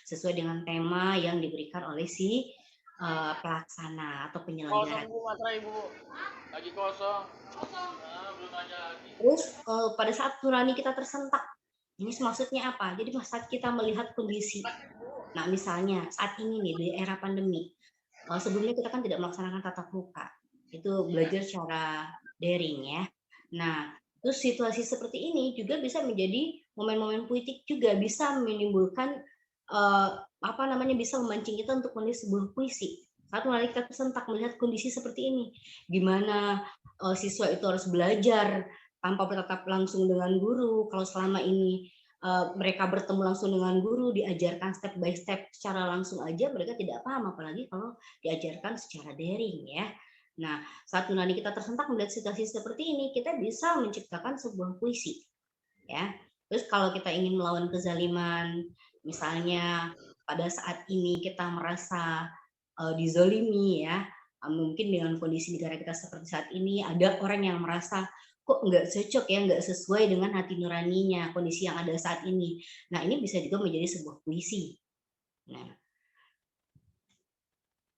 sesuai dengan tema yang diberikan oleh si pelaksana atau Kosong penyelenggara. Bu, materai Bu. Lagi kosong. Nah, belum aja lagi. Terus pada saat nurani kita tersentak, ini maksudnya apa? Jadi saat kita melihat kondisi, nah misalnya saat ini nih di era pandemi, sebelumnya kita kan tidak melaksanakan tatap muka, itu belajar secara daring ya. Nah, terus situasi seperti ini juga bisa menjadi momen-momen puitik juga, bisa menimbulkan bisa memancing kita untuk menulis sebuah puisi. Saat mulai kita tersentak melihat kondisi seperti ini, gimana siswa itu harus belajar tanpa bertatap langsung dengan guru. Kalau selama ini mereka bertemu langsung dengan guru, diajarkan step by step secara langsung aja, mereka tidak paham, apalagi kalau diajarkan secara daring ya. Nah, saat nurani kita tersentak melihat situasi seperti ini, kita bisa menciptakan sebuah puisi ya. Terus kalau kita ingin melawan kezaliman, misalnya pada saat ini kita merasa dizolimi ya, mungkin dengan kondisi negara kita seperti saat ini, ada orang yang merasa kok nggak cocok ya, nggak sesuai dengan hati nuraninya, kondisi yang ada saat ini. Nah, ini bisa juga menjadi sebuah puisi. Nah,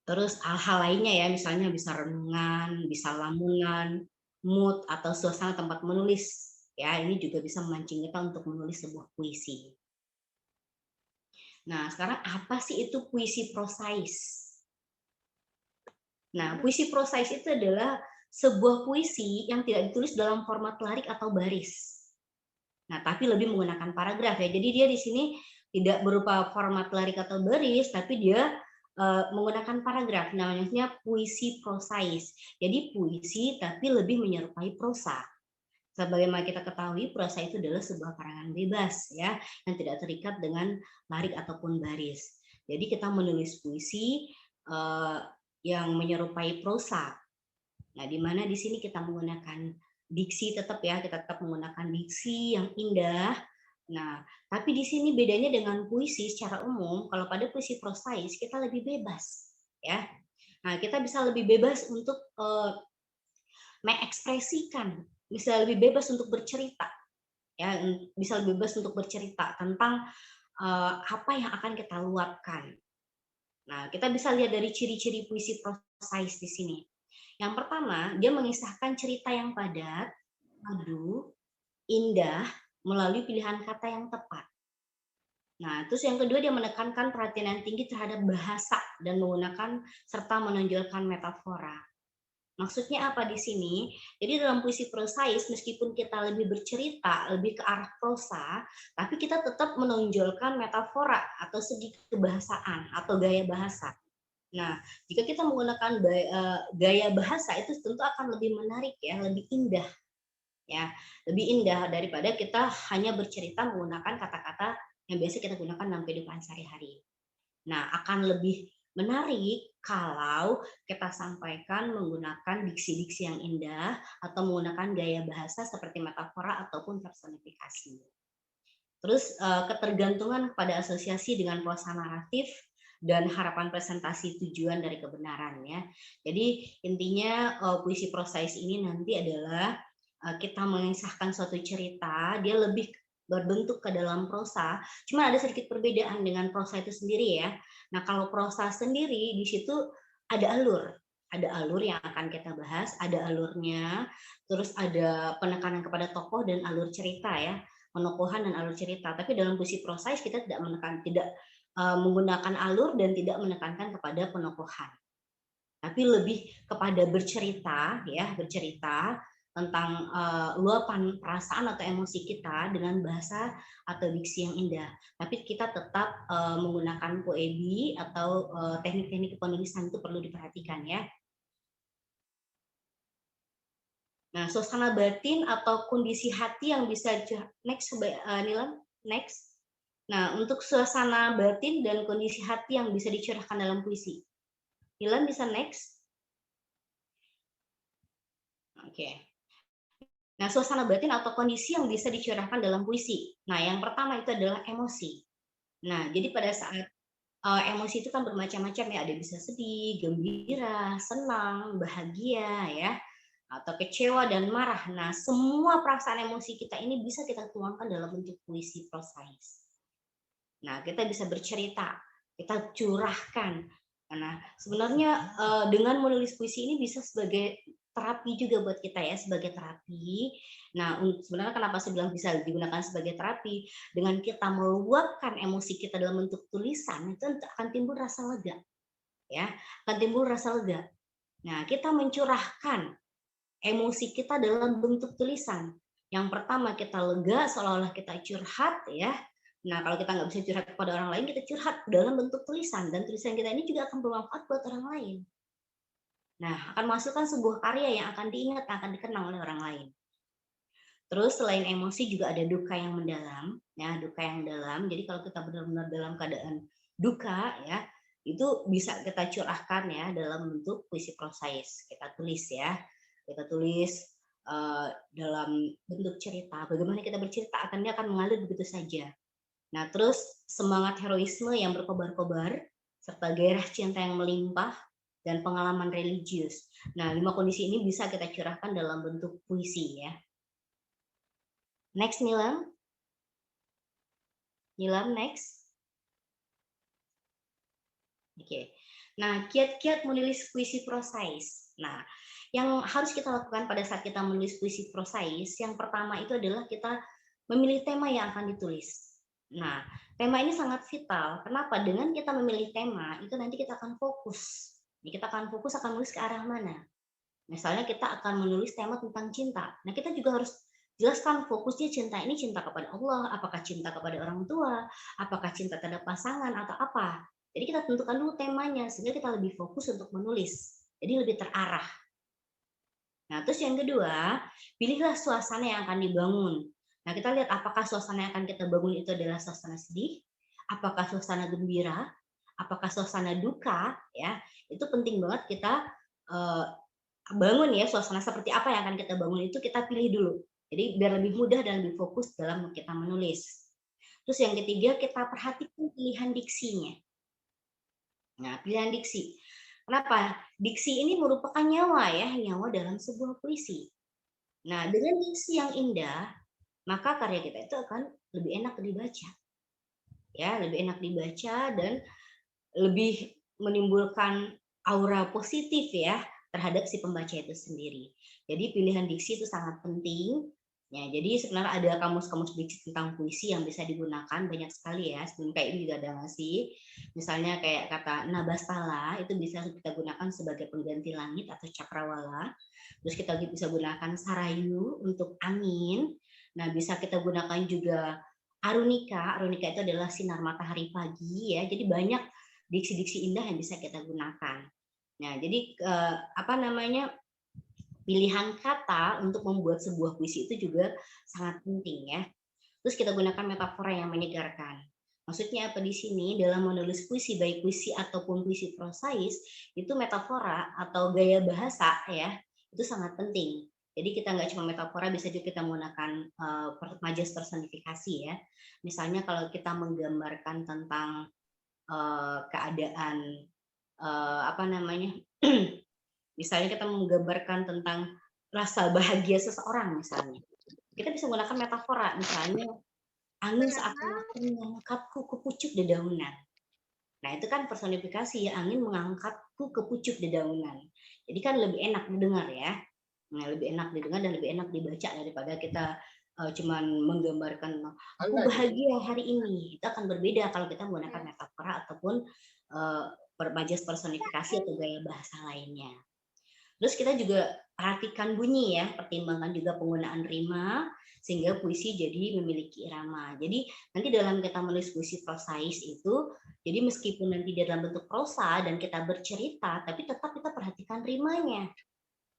terus hal-hal lainnya ya, misalnya bisa renungan, bisa lamunan, mood, atau suasana tempat menulis. Ya, ini juga bisa memancing kita untuk menulis sebuah puisi. Nah, sekarang apa sih itu puisi prosais? Nah, puisi prosais itu adalah sebuah puisi yang tidak ditulis dalam format larik atau baris. Nah, tapi lebih menggunakan paragraf ya. Jadi dia di sini tidak berupa format larik atau baris, tapi dia menggunakan paragraf. Namanya puisi prosais. Jadi puisi tapi lebih menyerupai prosa. Sebagaimana kita ketahui, prosa itu adalah sebuah karangan bebas ya, yang tidak terikat dengan larik ataupun baris. Jadi kita menulis puisi yang menyerupai prosa. Nah, di mana di sini kita menggunakan diksi tetap ya, kita tetap menggunakan diksi yang indah. Nah, tapi di sini bedanya dengan puisi secara umum, kalau pada puisi prosais kita lebih bebas ya. Nah, kita bisa lebih bebas untuk mengekspresikan, bisa lebih bebas untuk bercerita ya, bisa lebih bebas untuk bercerita tentang apa yang akan kita luapkan. Nah, kita bisa lihat dari ciri-ciri puisi prosais di sini. Yang pertama, dia mengisahkan cerita yang padat, padu, indah, melalui pilihan kata yang tepat. Nah, terus yang kedua dia menekankan perhatian yang tinggi terhadap bahasa dan menggunakan serta menonjolkan metafora. Maksudnya apa di sini? Jadi dalam puisi prosais, meskipun kita lebih bercerita, lebih ke arah prosa, tapi kita tetap menonjolkan metafora atau segi kebahasaan atau gaya bahasa. Nah, jika kita menggunakan gaya bahasa itu tentu akan lebih menarik ya, lebih indah ya, lebih indah daripada kita hanya bercerita menggunakan kata-kata yang biasa kita gunakan dalam kehidupan sehari-hari. Nah, akan lebih menarik kalau kita sampaikan menggunakan diksi-diksi yang indah atau menggunakan gaya bahasa seperti metafora ataupun personifikasi. Terus ketergantungan kepada asosiasi dengan prosa naratif dan harapan presentasi tujuan dari kebenaran ya. Jadi intinya puisi prosais ini nanti adalah kita mengisahkan suatu cerita, dia lebih berbentuk ke dalam prosa, cuma ada sedikit perbedaan dengan prosa itu sendiri ya. Nah, kalau prosa sendiri di situ ada alur yang akan kita bahas, ada alurnya, terus ada penekanan kepada tokoh dan alur cerita ya, penokohan dan alur cerita. Tapi dalam puisi prosais kita tidak menggunakan alur dan tidak menekankan kepada penokohan. Tapi lebih kepada bercerita ya, bercerita tentang luapan perasaan atau emosi kita dengan bahasa atau diksi yang indah. Tapi kita tetap menggunakan poebi atau teknik-teknik penulisan itu perlu diperhatikan ya. Nah, suasana batin atau kondisi hati yang bisa next Nilam, next. Nah, untuk suasana batin dan kondisi hati yang bisa dicurahkan dalam puisi. Nilam bisa next. Oke. Nah, suasana batin atau kondisi yang bisa dicurahkan dalam puisi. Nah, yang pertama itu adalah emosi. Nah, jadi pada saat emosi itu kan bermacam-macam ya, ada bisa sedih, gembira, senang, bahagia ya, atau kecewa dan marah. Nah, semua perasaan emosi kita ini bisa kita tuangkan dalam bentuk puisi prosais. Nah, kita bisa bercerita, kita curahkan. Nah, sebenarnya dengan menulis puisi ini bisa sebagai terapi juga buat kita ya, sebagai terapi. Nah, sebenarnya kenapa saya bilang bisa digunakan sebagai terapi? Dengan kita meluapkan emosi kita dalam bentuk tulisan, itu akan timbul rasa lega, ya, akan timbul rasa lega. Nah, kita mencurahkan emosi kita dalam bentuk tulisan. Yang pertama kita lega seolah-olah kita curhat ya. Nah kalau kita nggak bisa curhat kepada orang lain, kita curhat dalam bentuk tulisan. Dan tulisan kita ini juga akan bermanfaat buat orang lain. Nah akan menghasilkan sebuah karya yang akan diingat, akan dikenang oleh orang lain. Terus selain emosi juga ada duka yang mendalam, ya duka yang dalam. Jadi kalau kita benar-benar dalam keadaan duka, ya itu bisa kita curahkan ya dalam bentuk puisi prosais. Kita tulis ya, kita tulis dalam bentuk cerita. Bagaimana kita bercerita akan dia akan mengalir begitu saja. Nah terus semangat heroisme yang berkobar-kobar serta gairah cinta yang melimpah dan pengalaman religius. Nah 5 kondisi ini bisa kita curahkan dalam bentuk puisi ya. Next, Nilam. Nilam, next. Oke. Nah, kiat-kiat menulis puisi prosais. Nah, yang harus kita lakukan pada saat kita menulis puisi prosais, yang pertama itu adalah kita memilih tema yang akan ditulis. Nah, tema ini sangat vital. Kenapa? Dengan kita memilih tema, itu nanti kita akan fokus. Kita akan fokus akan menulis ke arah mana. Misalnya kita akan menulis tema tentang cinta. Nah, kita juga harus jelaskan fokusnya cinta ini cinta kepada Allah, apakah cinta kepada orang tua, apakah cinta terhadap pasangan atau apa. Jadi kita tentukan dulu temanya sehingga kita lebih fokus untuk menulis. Jadi lebih terarah. Nah, terus yang kedua, pilihlah suasana yang akan dibangun. Nah, kita lihat apakah suasana yang akan kita bangun itu adalah suasana sedih, apakah suasana gembira, apakah suasana duka, ya. Itu penting banget kita bangun ya suasana seperti apa yang akan kita bangun itu kita pilih dulu. Jadi biar lebih mudah dan lebih fokus dalam kita menulis. Terus yang ketiga kita perhatikan pilihan diksinya. Nah, pilihan diksi. Kenapa? Diksi ini merupakan nyawa ya, nyawa dalam sebuah puisi. Nah, dengan diksi yang indah, maka karya kita itu akan lebih enak dibaca. Ya, lebih enak dibaca dan lebih menimbulkan aura positif ya terhadap si pembaca itu sendiri. Jadi pilihan diksi itu sangat penting. Ya, jadi sebenarnya ada kamus-kamus diksi tentang puisi yang bisa digunakan banyak sekali ya. Sebelum kayak ini juga ada ngasih. Misalnya kayak kata Nabastala itu bisa kita gunakan sebagai pengganti langit atau cakrawala. Terus kita bisa gunakan Sarayu untuk angin. Nah, bisa kita gunakan juga Arunika. Arunika itu adalah sinar matahari pagi ya. Jadi banyak diksi-diksi indah yang bisa kita gunakan. Nah, jadi apa namanya pilihan kata untuk membuat sebuah puisi itu juga sangat penting ya. Terus kita gunakan metafora yang menyegarkan. Maksudnya apa di sini? Dalam menulis puisi, baik puisi ataupun puisi prosais, itu metafora atau gaya bahasa ya, itu sangat penting. Jadi kita nggak cuma metafora, bisa juga kita menggunakan majas personifikasi ya. Misalnya kalau kita menggambarkan tentang keadaan apa namanya misalnya kita menggambarkan tentang rasa bahagia seseorang misalnya kita bisa menggunakan metafora misalnya angin seakan-akan mengangkatku ke pucuk dedaunan. Nah itu kan personifikasi ya, angin mengangkatku ke pucuk dedaunan. Jadi kan lebih enak didengar ya. Nah, lebih enak didengar dan lebih enak dibaca daripada kita cuman menggambarkan aku bahagia hari ini. Itu akan berbeda kalau kita menggunakan metafora ataupun majas personifikasi atau gaya bahasa lainnya. Terus kita juga perhatikan bunyi ya, pertimbangkan juga penggunaan rima sehingga puisi jadi memiliki irama. Jadi nanti dalam kita menulis puisi prosais itu, jadi meskipun nanti dalam bentuk prosa dan kita bercerita, tapi tetap kita perhatikan rimanya.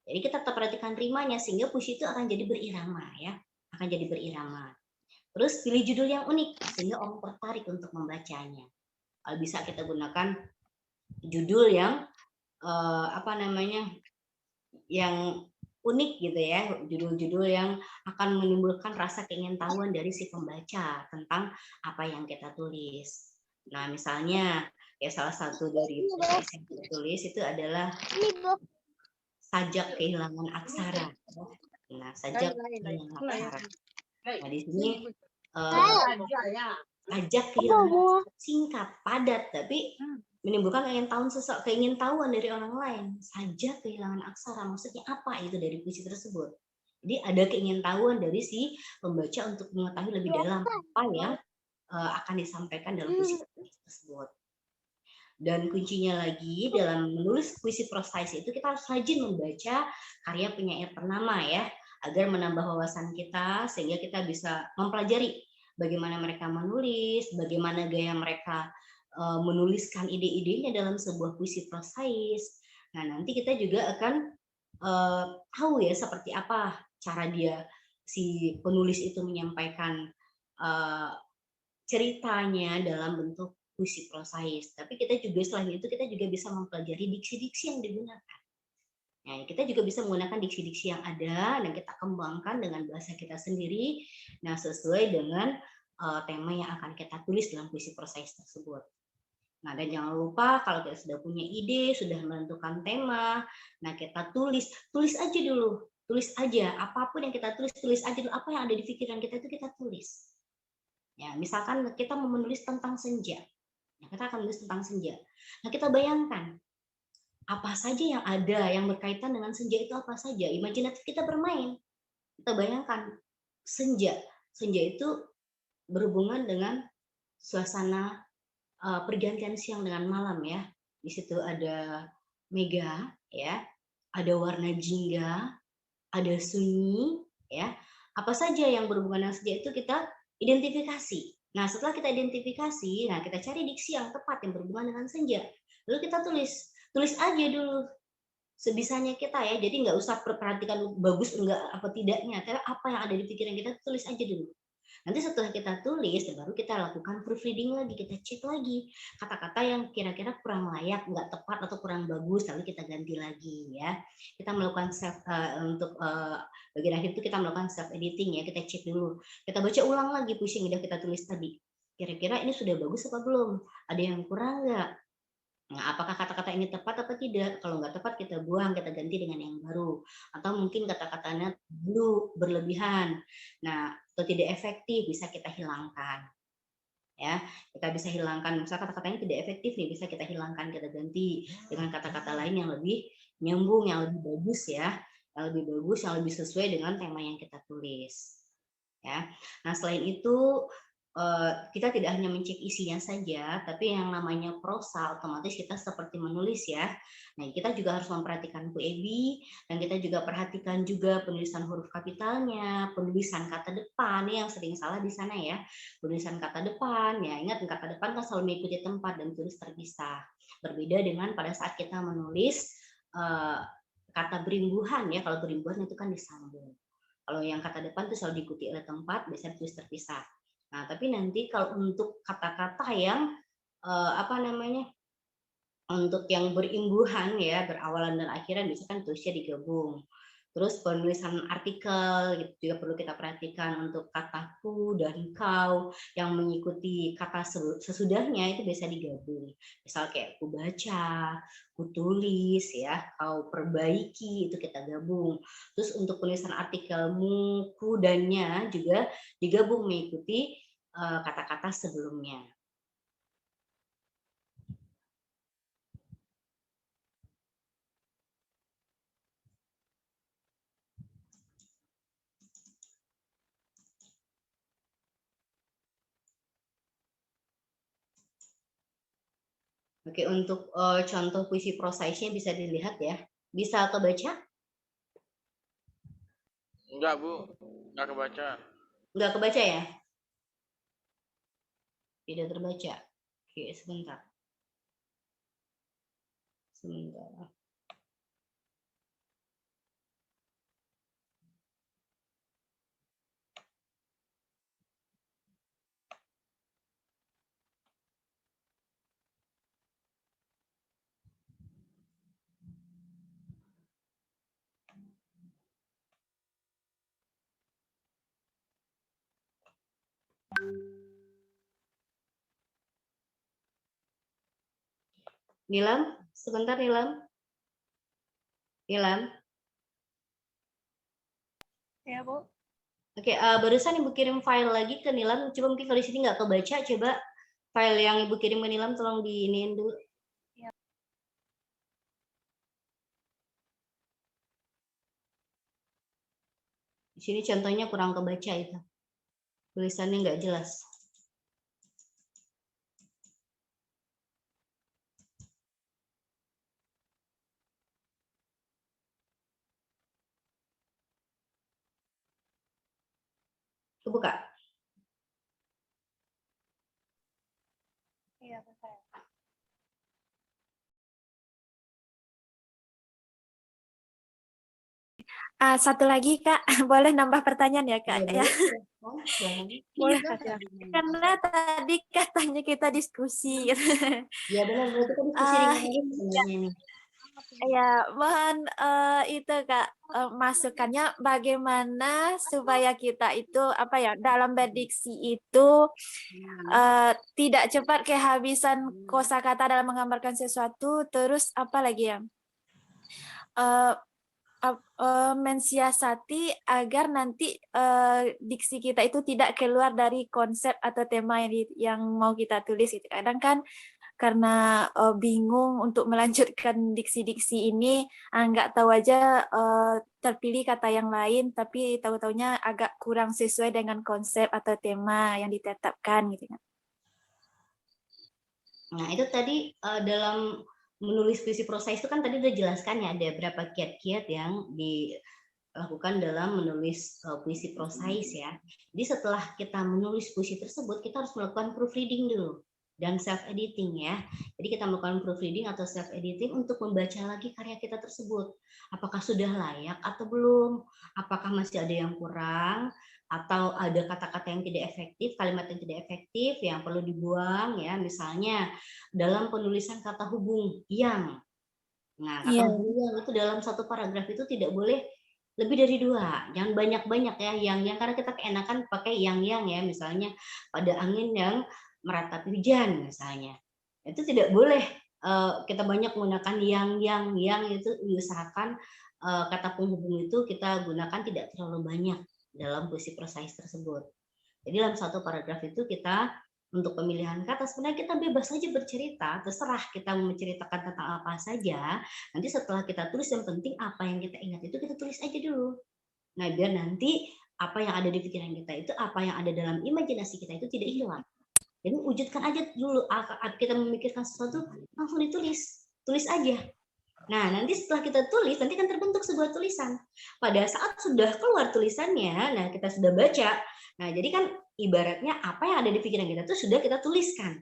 Jadi kita tetap perhatikan rimanya sehingga puisi itu akan jadi berirama ya, akan jadi berirama. Terus pilih judul yang unik sehingga orang tertarik untuk membacanya. Bisa kita gunakan judul yang apa namanya yang unik gitu ya, judul-judul yang akan menimbulkan rasa keingintahuan dari si pembaca tentang apa yang kita tulis. Nah, misalnya ya salah satu dari yang kita tulis itu adalah sajak kehilangan aksara. Nah, sajak kehilangan aksara. Nah, di sini pajak kehilangan singkat, padat, tapi menimbulkan keingintahuan dari orang lain. Sajak kehilangan aksara, maksudnya apa itu dari puisi tersebut? Jadi ada keingintahuan dari si pembaca untuk mengetahui lebih dalam apa yang akan disampaikan dalam puisi tersebut. Dan kuncinya lagi dalam menulis puisi prosais itu kita harus rajin membaca karya penyair ternama ya, agar menambah wawasan kita sehingga kita bisa mempelajari bagaimana mereka menulis, bagaimana gaya mereka menuliskan ide-idenya dalam sebuah puisi prosais. Nah, nanti kita juga akan tahu ya seperti apa cara dia si penulis itu menyampaikan ceritanya dalam bentuk puisi prosais. Tapi kita juga selain itu kita juga bisa mempelajari diksi-diksi yang digunakan. Nah, kita juga bisa menggunakan diksi-diksi yang ada dan kita kembangkan dengan bahasa kita sendiri. Nah, sesuai dengan tema yang akan kita tulis dalam puisi prosais tersebut. Nah, dan jangan lupa kalau kita sudah punya ide, sudah menentukan tema, nah kita tulis aja dulu, tulis aja apapun yang kita tulis aja dulu, apa yang ada di pikiran kita itu kita tulis. Ya, misalkan kita mau menulis tentang senja, nah, kita akan menulis tentang senja. Nah, kita bayangkan apa saja yang ada yang berkaitan dengan senja itu apa saja. Imajinatif kita bermain. Kita bayangkan senja. Senja itu berhubungan dengan suasana pergantian siang dengan malam ya. Di situ ada mega ya, ada warna jingga, ada sunyi ya. Apa saja yang berhubungan dengan senja itu kita identifikasi. Nah, setelah kita identifikasi, nah kita cari diksi yang tepat yang berhubungan dengan senja. Lalu kita tulis aja dulu sebisanya kita ya. Jadi nggak usah perhatikan bagus enggak apa tidaknya. Tapi apa yang ada di pikiran kita tulis aja dulu. Nanti setelah kita tulis, baru kita lakukan proofreading lagi, kita cek lagi kata-kata yang kira-kira kurang layak, nggak tepat atau kurang bagus, lalu kita ganti lagi ya. Kita melakukan untuk bagian akhir itu kita melakukan self editing ya, kita cek dulu, kita baca ulang lagi puisi yang udah kita tulis tadi. Kira-kira ini sudah bagus apa belum? Ada yang kurang nggak? Nah, apakah kata-kata ini tepat atau tidak? Kalau nggak tepat kita buang, kita ganti dengan yang baru. Atau mungkin kata-katanya dulu berlebihan. Nah, atau tidak efektif bisa kita hilangkan. Ya, kita bisa hilangkan. Misalnya kata-katanya tidak efektif nih, bisa kita hilangkan, kita ganti dengan kata-kata lain yang lebih nyambung, yang lebih bagus ya. Yang lebih bagus, yang lebih sesuai dengan tema yang kita tulis. Ya. Nah, selain itu kita tidak hanya mencek isinya saja, tapi yang namanya prosa otomatis kita seperti menulis ya. Nah, kita juga harus memperhatikan QEB dan kita juga perhatikan juga penulisan huruf kapitalnya, penulisan kata depan yang sering salah di sana ya. Penulisan kata depan ya, ingat kata depan kan selalu mengikuti tempat dan tulis terpisah. Berbeda dengan pada saat kita menulis kata berimbuhan ya, kalau berimbuhan itu kan disambung. Kalau yang kata depan itu selalu diikuti oleh tempat, biasanya tulis terpisah. Nah, tapi nanti kalau untuk kata-kata yang apa namanya, untuk yang berimbuhan ya, berawalan dan akhiran biasanya kan tulisnya digabung. Terus penulisan artikel gitu juga perlu kita perhatikan untuk kata ku dan kau yang mengikuti kata sesudahnya itu biasa digabung. Misal kayak ku baca, ku tulis ya, kau perbaiki itu kita gabung. Terus untuk penulisan artikelmu, ku dannya juga digabung mengikuti kata-kata sebelumnya. Oke, untuk contoh puisi prosaisnya bisa dilihat ya. Bisa kebaca? Enggak, Bu. Enggak kebaca. Enggak kebaca ya? Tidak terbaca. Oke, sebentar. Sebentar. Nilam, sebentar Nilam. Nilam. Ya, Bu. Oke, barusan Ibu kirim file lagi ke Nilam, coba mungkin kalau di sini nggak kebaca, coba file yang Ibu kirim ke Nilam tolong diiniin dulu. Di sini contohnya kurang kebaca itu. Tulisannya nggak jelas. Kebuka. Iya, betul. Satu lagi Kak, boleh nambah pertanyaan ya Kak? Ya, boleh Kak. Karena tadi katanya kita diskusi. Ya benar, berarti kan diskusi ringan aja sebenarnya nih. Ya, mohon itu Kak, masukannya bagaimana supaya kita itu apa ya dalam berdiksi itu tidak cepat kehabisan kosakata dalam menggambarkan sesuatu, terus apa lagi ya? Mensiasati agar nanti diksi kita itu tidak keluar dari konsep atau tema yang mau kita tulis. Gitu. Kadang kan karena bingung untuk melanjutkan diksi-diksi ini, nggak tahu aja terpilih kata yang lain, tapi tahu-taunya agak kurang sesuai dengan konsep atau tema yang ditetapkan. Gitu. Nah, itu tadi dalam menulis puisi prosa itu kan tadi udah jelaskan ya ada berapa kiat-kiat yang dilakukan dalam menulis puisi prosais ya. Jadi setelah kita menulis puisi tersebut, kita harus melakukan proofreading dulu dan self editing ya. Jadi kita melakukan proofreading atau self editing untuk membaca lagi karya kita tersebut. Apakah sudah layak atau belum? Apakah masih ada yang kurang? Atau ada kata-kata yang tidak efektif, kalimat yang tidak efektif yang perlu dibuang ya, misalnya dalam penulisan kata hubung yang. Nah, kata hubung yang itu dalam satu paragraf itu tidak boleh lebih dari 2, jangan banyak-banyak ya, yang karena kita keenakan pakai yang ya, misalnya pada angin yang meratapi hujan misalnya. Itu tidak boleh kita banyak menggunakan yang itu diusahakan kata penghubung itu kita gunakan tidak terlalu banyak dalam puisi prosais tersebut. Jadi dalam satu paragraf itu kita untuk pemilihan kata sebenarnya kita bebas saja bercerita, terserah kita mau menceritakan tentang apa saja. Nanti setelah kita tulis yang penting apa yang kita ingat itu kita tulis aja dulu. Nah, biar nanti apa yang ada di pikiran kita itu, apa yang ada dalam imajinasi kita itu tidak hilang. Jadi wujudkan aja dulu, kita memikirkan sesuatu langsung ditulis, tulis aja. Nah, nanti setelah kita tulis, nanti kan terbentuk sebuah tulisan. Pada saat sudah keluar tulisannya, nah kita sudah baca. Nah, jadi kan ibaratnya apa yang ada di pikiran kita itu sudah kita tuliskan.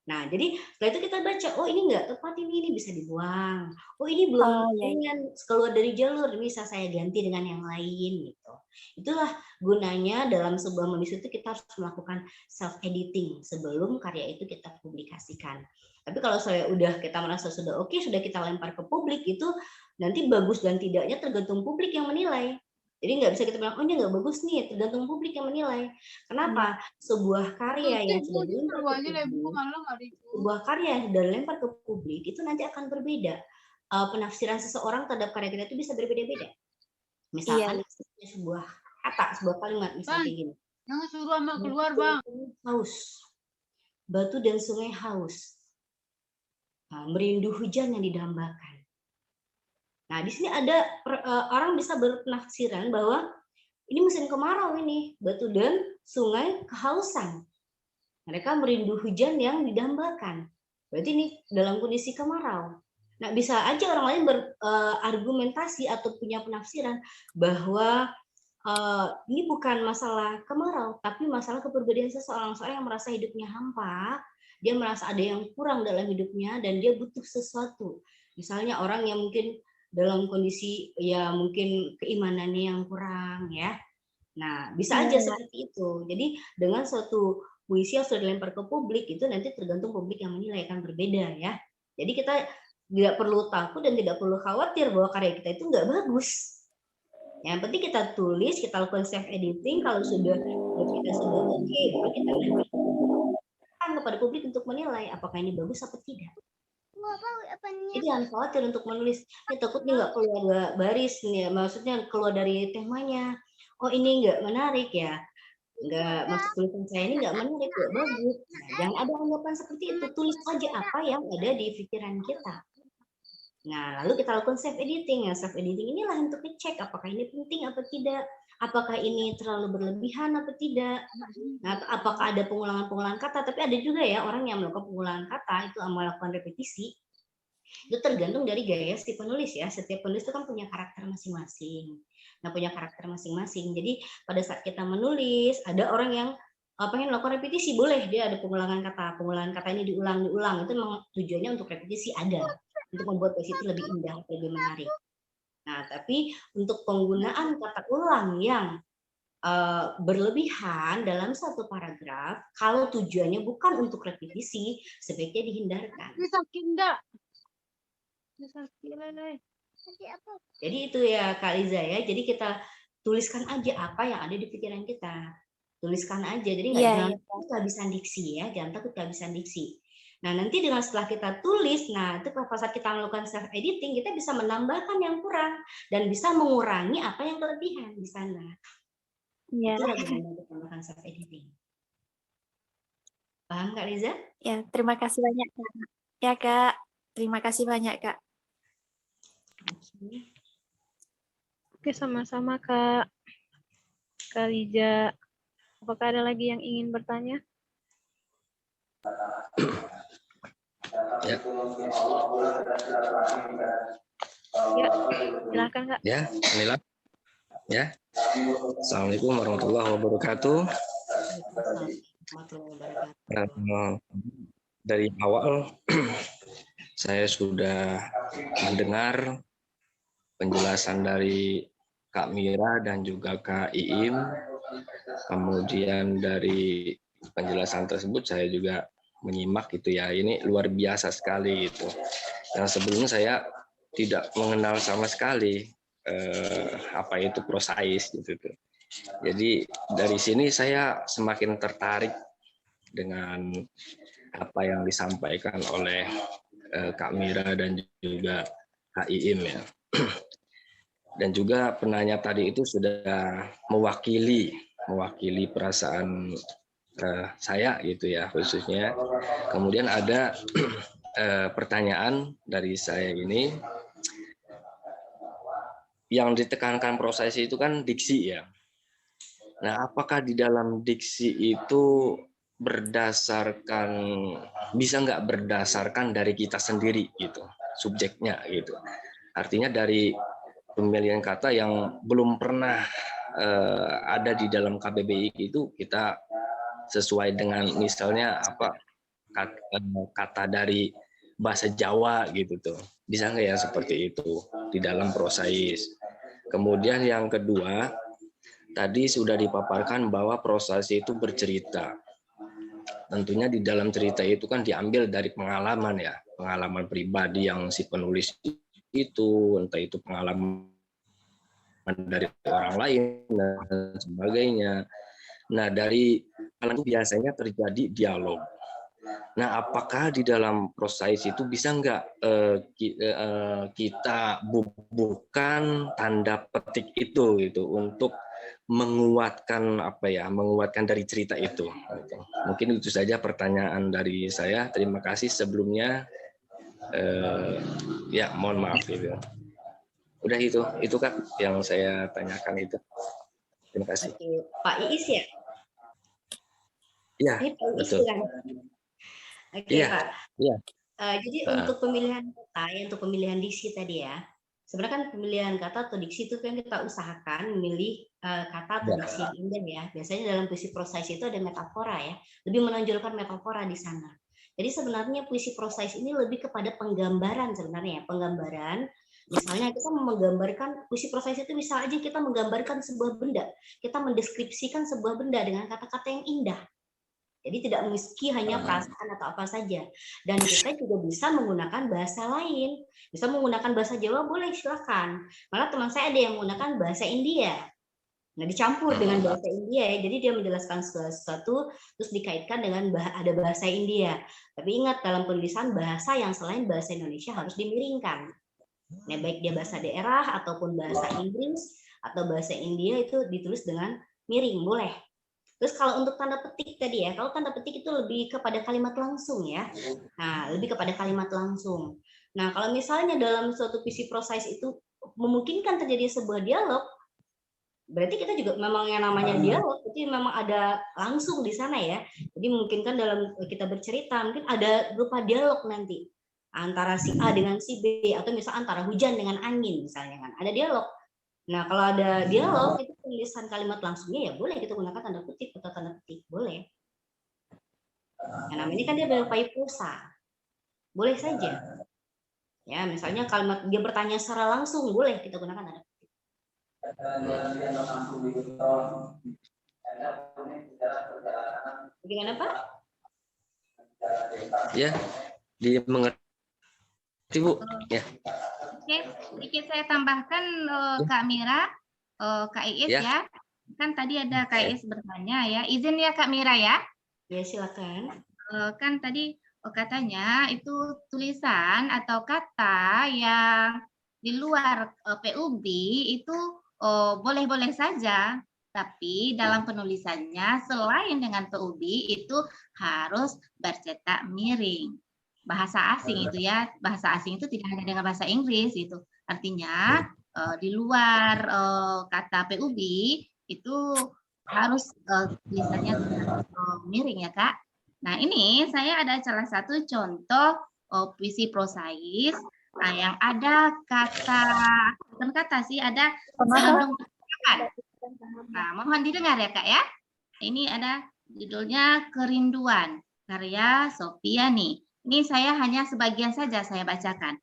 Nah, jadi setelah itu kita baca, oh ini enggak tepat ini bisa dibuang. Oh ini belum keluar dari jalur, bisa saya ganti dengan yang lain gitu. Itulah gunanya dalam sebuah menulis itu kita harus melakukan self editing sebelum karya itu kita publikasikan. Tapi kalau kita merasa sudah oke, sudah kita lempar ke publik itu nanti bagus dan tidaknya tergantung publik yang menilai. Jadi nggak bisa kita bilang, oh ini nggak bagus nih, tergantung publik yang menilai. Kenapa? Sebuah karya yang sudah dilempar ke publik, sebuah karya yang sudah dilempar ke publik itu nanti akan berbeda. Penafsiran seseorang terhadap karya kita itu bisa berbeda-beda. Misalkan sebuah kata, sebuah kalimat misalnya kayak gini. Jangan suruh sama keluar, Bang. Haus. Batu dan sungai haus. Nah, merindu hujan yang didambakan. Nah, di sini ada orang bisa berpenafsiran bahwa ini musim kemarau ini, batu dan sungai kehausan. Mereka merindu hujan yang didambakan. Berarti ini dalam kondisi kemarau. Nah, bisa aja orang lain berargumentasi atau punya penafsiran bahwa ini bukan masalah kemarau, tapi masalah kepribadian seseorang yang merasa hidupnya hampa, dia merasa ada yang kurang dalam hidupnya dan dia butuh sesuatu. Misalnya orang yang mungkin dalam kondisi ya mungkin keimanannya yang kurang ya. Nah, bisa aja seperti itu. Jadi dengan suatu puisi yang sudah dilempar ke publik itu nanti tergantung publik yang menilai akan berbeda ya. Jadi kita tidak perlu takut dan tidak perlu khawatir bahwa karya kita itu nggak bagus. Yang penting kita tulis, kita lakukan self editing. Kalau sudah kita sudah oke, baru kita lemparkan kepada publik untuk menilai apakah ini bagus atau tidak. Jadi jangan khawatir untuk menulis. Ini takutnya nggak keluar baris nih, maksudnya keluar dari temanya. oh ini nggak menarik ya, nggak maksud tulisan saya ini nggak menarik, nggak bagus. Nah, jangan ada anggapan seperti itu, tulis aja apa yang ada di pikiran kita. Nah, lalu kita lakukan self editing. Self editing inilah untuk ngecek apakah ini penting apa tidak, apakah ini terlalu berlebihan apa tidak. Nah, apakah ada pengulangan-pengulangan kata, tapi ada juga ya orang yang melakukan pengulangan kata itu melakukan repetisi. Itu tergantung dari gaya si penulis ya. Setiap penulis itu kan punya karakter masing-masing. Nah, punya karakter masing-masing. Jadi pada saat kita menulis, ada orang yang pengen melakukan repetisi, boleh dia ada pengulangan kata ini diulang-diulang, itu memang tujuannya untuk repetisi ada. Untuk membuat puisi itu lebih indah, lebih menarik. Nah, tapi untuk penggunaan kata ulang yang berlebihan dalam satu paragraf, kalau tujuannya bukan untuk repetisi, sebaiknya dihindarkan. Jadi itu ya Kak Liza ya. Jadi kita tuliskan aja apa yang ada di pikiran kita. Tuliskan aja. Jadi jangan takut kehabisan diksi ya. Jangan takut kehabisan diksi. Nah, nanti dengan setelah kita tulis, nah itu pada saat kita melakukan self editing, kita bisa menambahkan yang kurang dan bisa mengurangi apa yang kelebihan di sana. Iya. Itulah gunanya kita melakukan self editing. Paham Kak Liza? Ya, terima kasih banyak Kak. Ya Kak, terima kasih banyak Kak. Oke, sama-sama Kak Liza. Apakah ada lagi yang ingin bertanya? Ya. Ya, silakan Kak. Ya, inilah. Ya. Assalamualaikum warahmatullahi wabarakatuh. Dari awal saya sudah mendengar penjelasan dari Kak Mira dan juga Kak Iim. Kemudian dari penjelasan tersebut saya juga menyimak gitu ya. Ini luar biasa sekali gitu. Yang sebelumnya saya tidak mengenal sama sekali apa itu prosais gitu. Jadi dari sini saya semakin tertarik dengan apa yang disampaikan oleh Kak Mira dan juga Kak Iim ya. Dan juga penanya tadi itu sudah mewakili perasaan saya gitu ya khususnya. Kemudian ada pertanyaan dari saya ini, yang ditekankan proses itu kan diksi ya. Nah, apakah di dalam diksi itu bisa nggak berdasarkan dari kita sendiri gitu, subjeknya gitu. Artinya dari pemilihan kata yang belum pernah ada di dalam KBBI itu kita sesuai dengan misalnya kata dari bahasa Jawa gitu tuh. Bisa nggak ya seperti itu di dalam prosais. Kemudian yang kedua, tadi sudah dipaparkan bahwa proses itu bercerita. Tentunya di dalam cerita itu kan diambil dari pengalaman ya, pengalaman pribadi yang si penulis itu, entah itu pengalaman dari orang lain dan sebagainya. Nah, dari hal itu biasanya terjadi dialog. Nah, apakah di dalam proses itu bisa nggak kita bubuhkan tanda petik itu gitu untuk menguatkan menguatkan dari cerita itu. Mungkin itu saja pertanyaan dari saya. Terima kasih sebelumnya. Ya, mohon maaf gitu. Udah itu Kak yang saya tanyakan itu. Terima kasih. Oke. Pak Iis ya? Iya, betul. Oke, ya, Pak. Ya. Jadi untuk pemilihan kata, untuk pemilihan diksi tadi ya, sebenarnya kan pemilihan kata atau diksi itu kan kita usahakan memilih kata atau diksi yang indah ya. Biasanya dalam puisi prosais itu ada metafora ya, lebih menonjolkan metafora di sana. Jadi sebenarnya puisi prosais ini lebih kepada penggambaran sebenarnya, penggambaran. Misalnya kita menggambarkan, puisi prosais itu bisa aja kita menggambarkan sebuah benda, kita mendeskripsikan sebuah benda dengan kata-kata yang indah. Jadi tidak meski hanya perasaan atau apa saja. Dan kita juga bisa menggunakan bahasa lain. Bisa menggunakan bahasa Jawa, boleh silakan. Malah teman saya ada yang menggunakan bahasa India. Nah, dicampur dengan bahasa India ya. Jadi dia menjelaskan sesuatu terus dikaitkan dengan ada bahasa India. Tapi ingat dalam penulisan bahasa yang selain bahasa Indonesia harus dimiringkan. Nah, baik dia bahasa daerah ataupun bahasa Inggris atau bahasa India itu ditulis dengan miring, boleh. Terus kalau untuk tanda petik tadi ya, kalau tanda petik itu lebih kepada kalimat langsung ya. Nah, lebih kepada kalimat langsung. Nah, kalau misalnya dalam suatu puisi proses itu memungkinkan terjadi sebuah dialog, berarti kita juga memang yang namanya dialog, itu memang ada langsung di sana ya. Jadi mungkin kan dalam kita bercerita, mungkin ada berupa dialog nanti antara si A dengan si B, atau misalnya antara hujan dengan angin misalnya kan, ada dialog. Nah, kalau ada dialog itu tulisan kalimat langsungnya ya boleh kita gunakan tanda kutip atau tanda petik, boleh. Nah, namanya kan dia menyerupai prosa, boleh saja. Ya, misalnya kalimat dia bertanya secara langsung, boleh kita gunakan tanda petik. Bagaimana Pak? Ya, dimengerti Bu. Ya. Oke, sedikit saya tambahkan Kak Mira, Kak Iis Ya. ya. Kan tadi ada Kak Iis bertanya ya. Izin ya Kak Mira ya. Ya, silakan. Kan tadi katanya itu tulisan atau kata yang di luar PUB itu boleh-boleh saja. Tapi dalam penulisannya selain dengan PUB itu harus bercetak miring. Bahasa asing itu ya, bahasa asing itu tidak hanya dengan bahasa Inggris itu. Artinya di luar kata PUB itu harus tulisannya miring ya Kak. Nah ini saya ada salah satu contoh puisi prosais yang ada kata, bukan kata sih, ada sambung percakapan. Nah mohon didengar ya Kak ya. Ini ada judulnya Kerinduan, karya Sofiani. Ini saya hanya sebagian saja saya bacakan.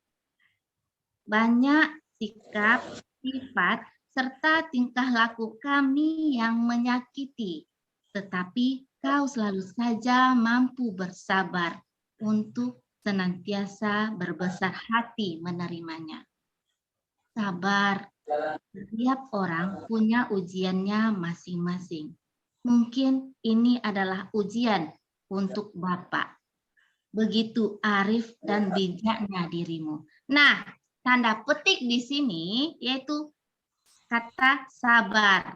Banyak sikap, sifat, serta tingkah laku kami yang menyakiti. Tetapi kau selalu saja mampu bersabar untuk senantiasa berbesar hati menerimanya. Sabar. Setiap orang punya ujiannya masing-masing. Mungkin ini adalah ujian untuk Bapak. Begitu arif dan bijaknya dirimu. Nah, tanda petik di sini yaitu kata sabar.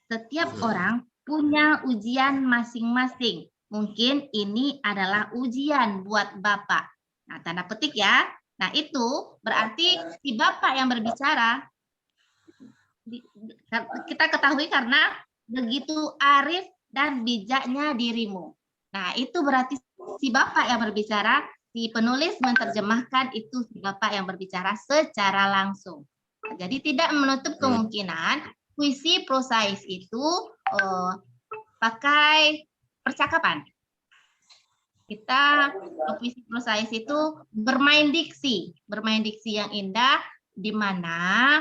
Setiap orang punya ujian masing-masing. Mungkin ini adalah ujian buat Bapak. Nah, tanda petik ya. Nah, itu berarti si Bapak yang berbicara. Kita ketahui karena begitu arif dan bijaknya dirimu. Nah, itu berarti si Bapak yang berbicara, si penulis menerjemahkan itu si Bapak yang berbicara secara langsung. Jadi tidak menutup kemungkinan puisi prosais itu pakai percakapan. Kita puisi prosais itu bermain diksi yang indah di mana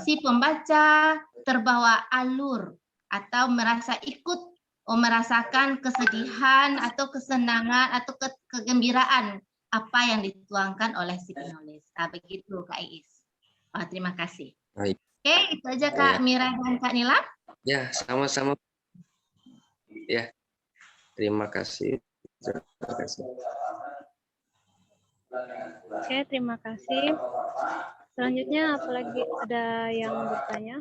si pembaca terbawa alur atau merasa ikut merasakan kesedihan atau kesenangan atau kegembiraan apa yang dituangkan oleh si penulis. Nah, begitu Kak Iis. Terima kasih. Baik. Oke, itu aja Kak Mira dan Kak Nila. Ya, sama-sama. Ya, terima kasih. Terima kasih. Oke, terima kasih. Selanjutnya apalagi ada yang bertanya?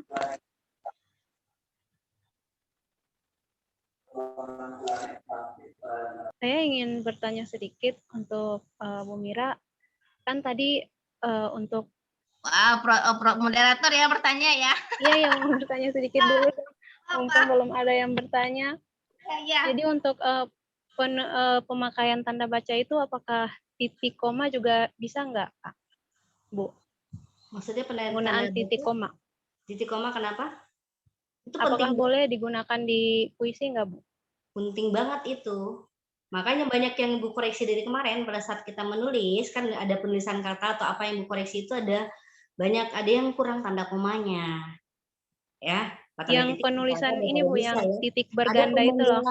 Saya ingin bertanya sedikit untuk Bu Mira. Kan tadi untuk Moderator ya bertanya ya. Iya, yang mau bertanya sedikit dulu. Mumpung belum ada yang bertanya. Ya. Jadi untuk pemakaian tanda baca itu apakah titik koma juga bisa nggak, Pak? Bu? Maksudnya penggunaan titik koma. Titik koma kenapa? Itu apakah penting. Boleh digunakan di puisi nggak, Bu? Penting banget itu. Makanya banyak yang Ibu koreksi dari kemarin pada saat kita menulis, kan ada penulisan kata atau apa yang Ibu koreksi itu ada yang kurang tanda komanya. Ya, yang penulisan ini Bu, yang titik berganda itu loh.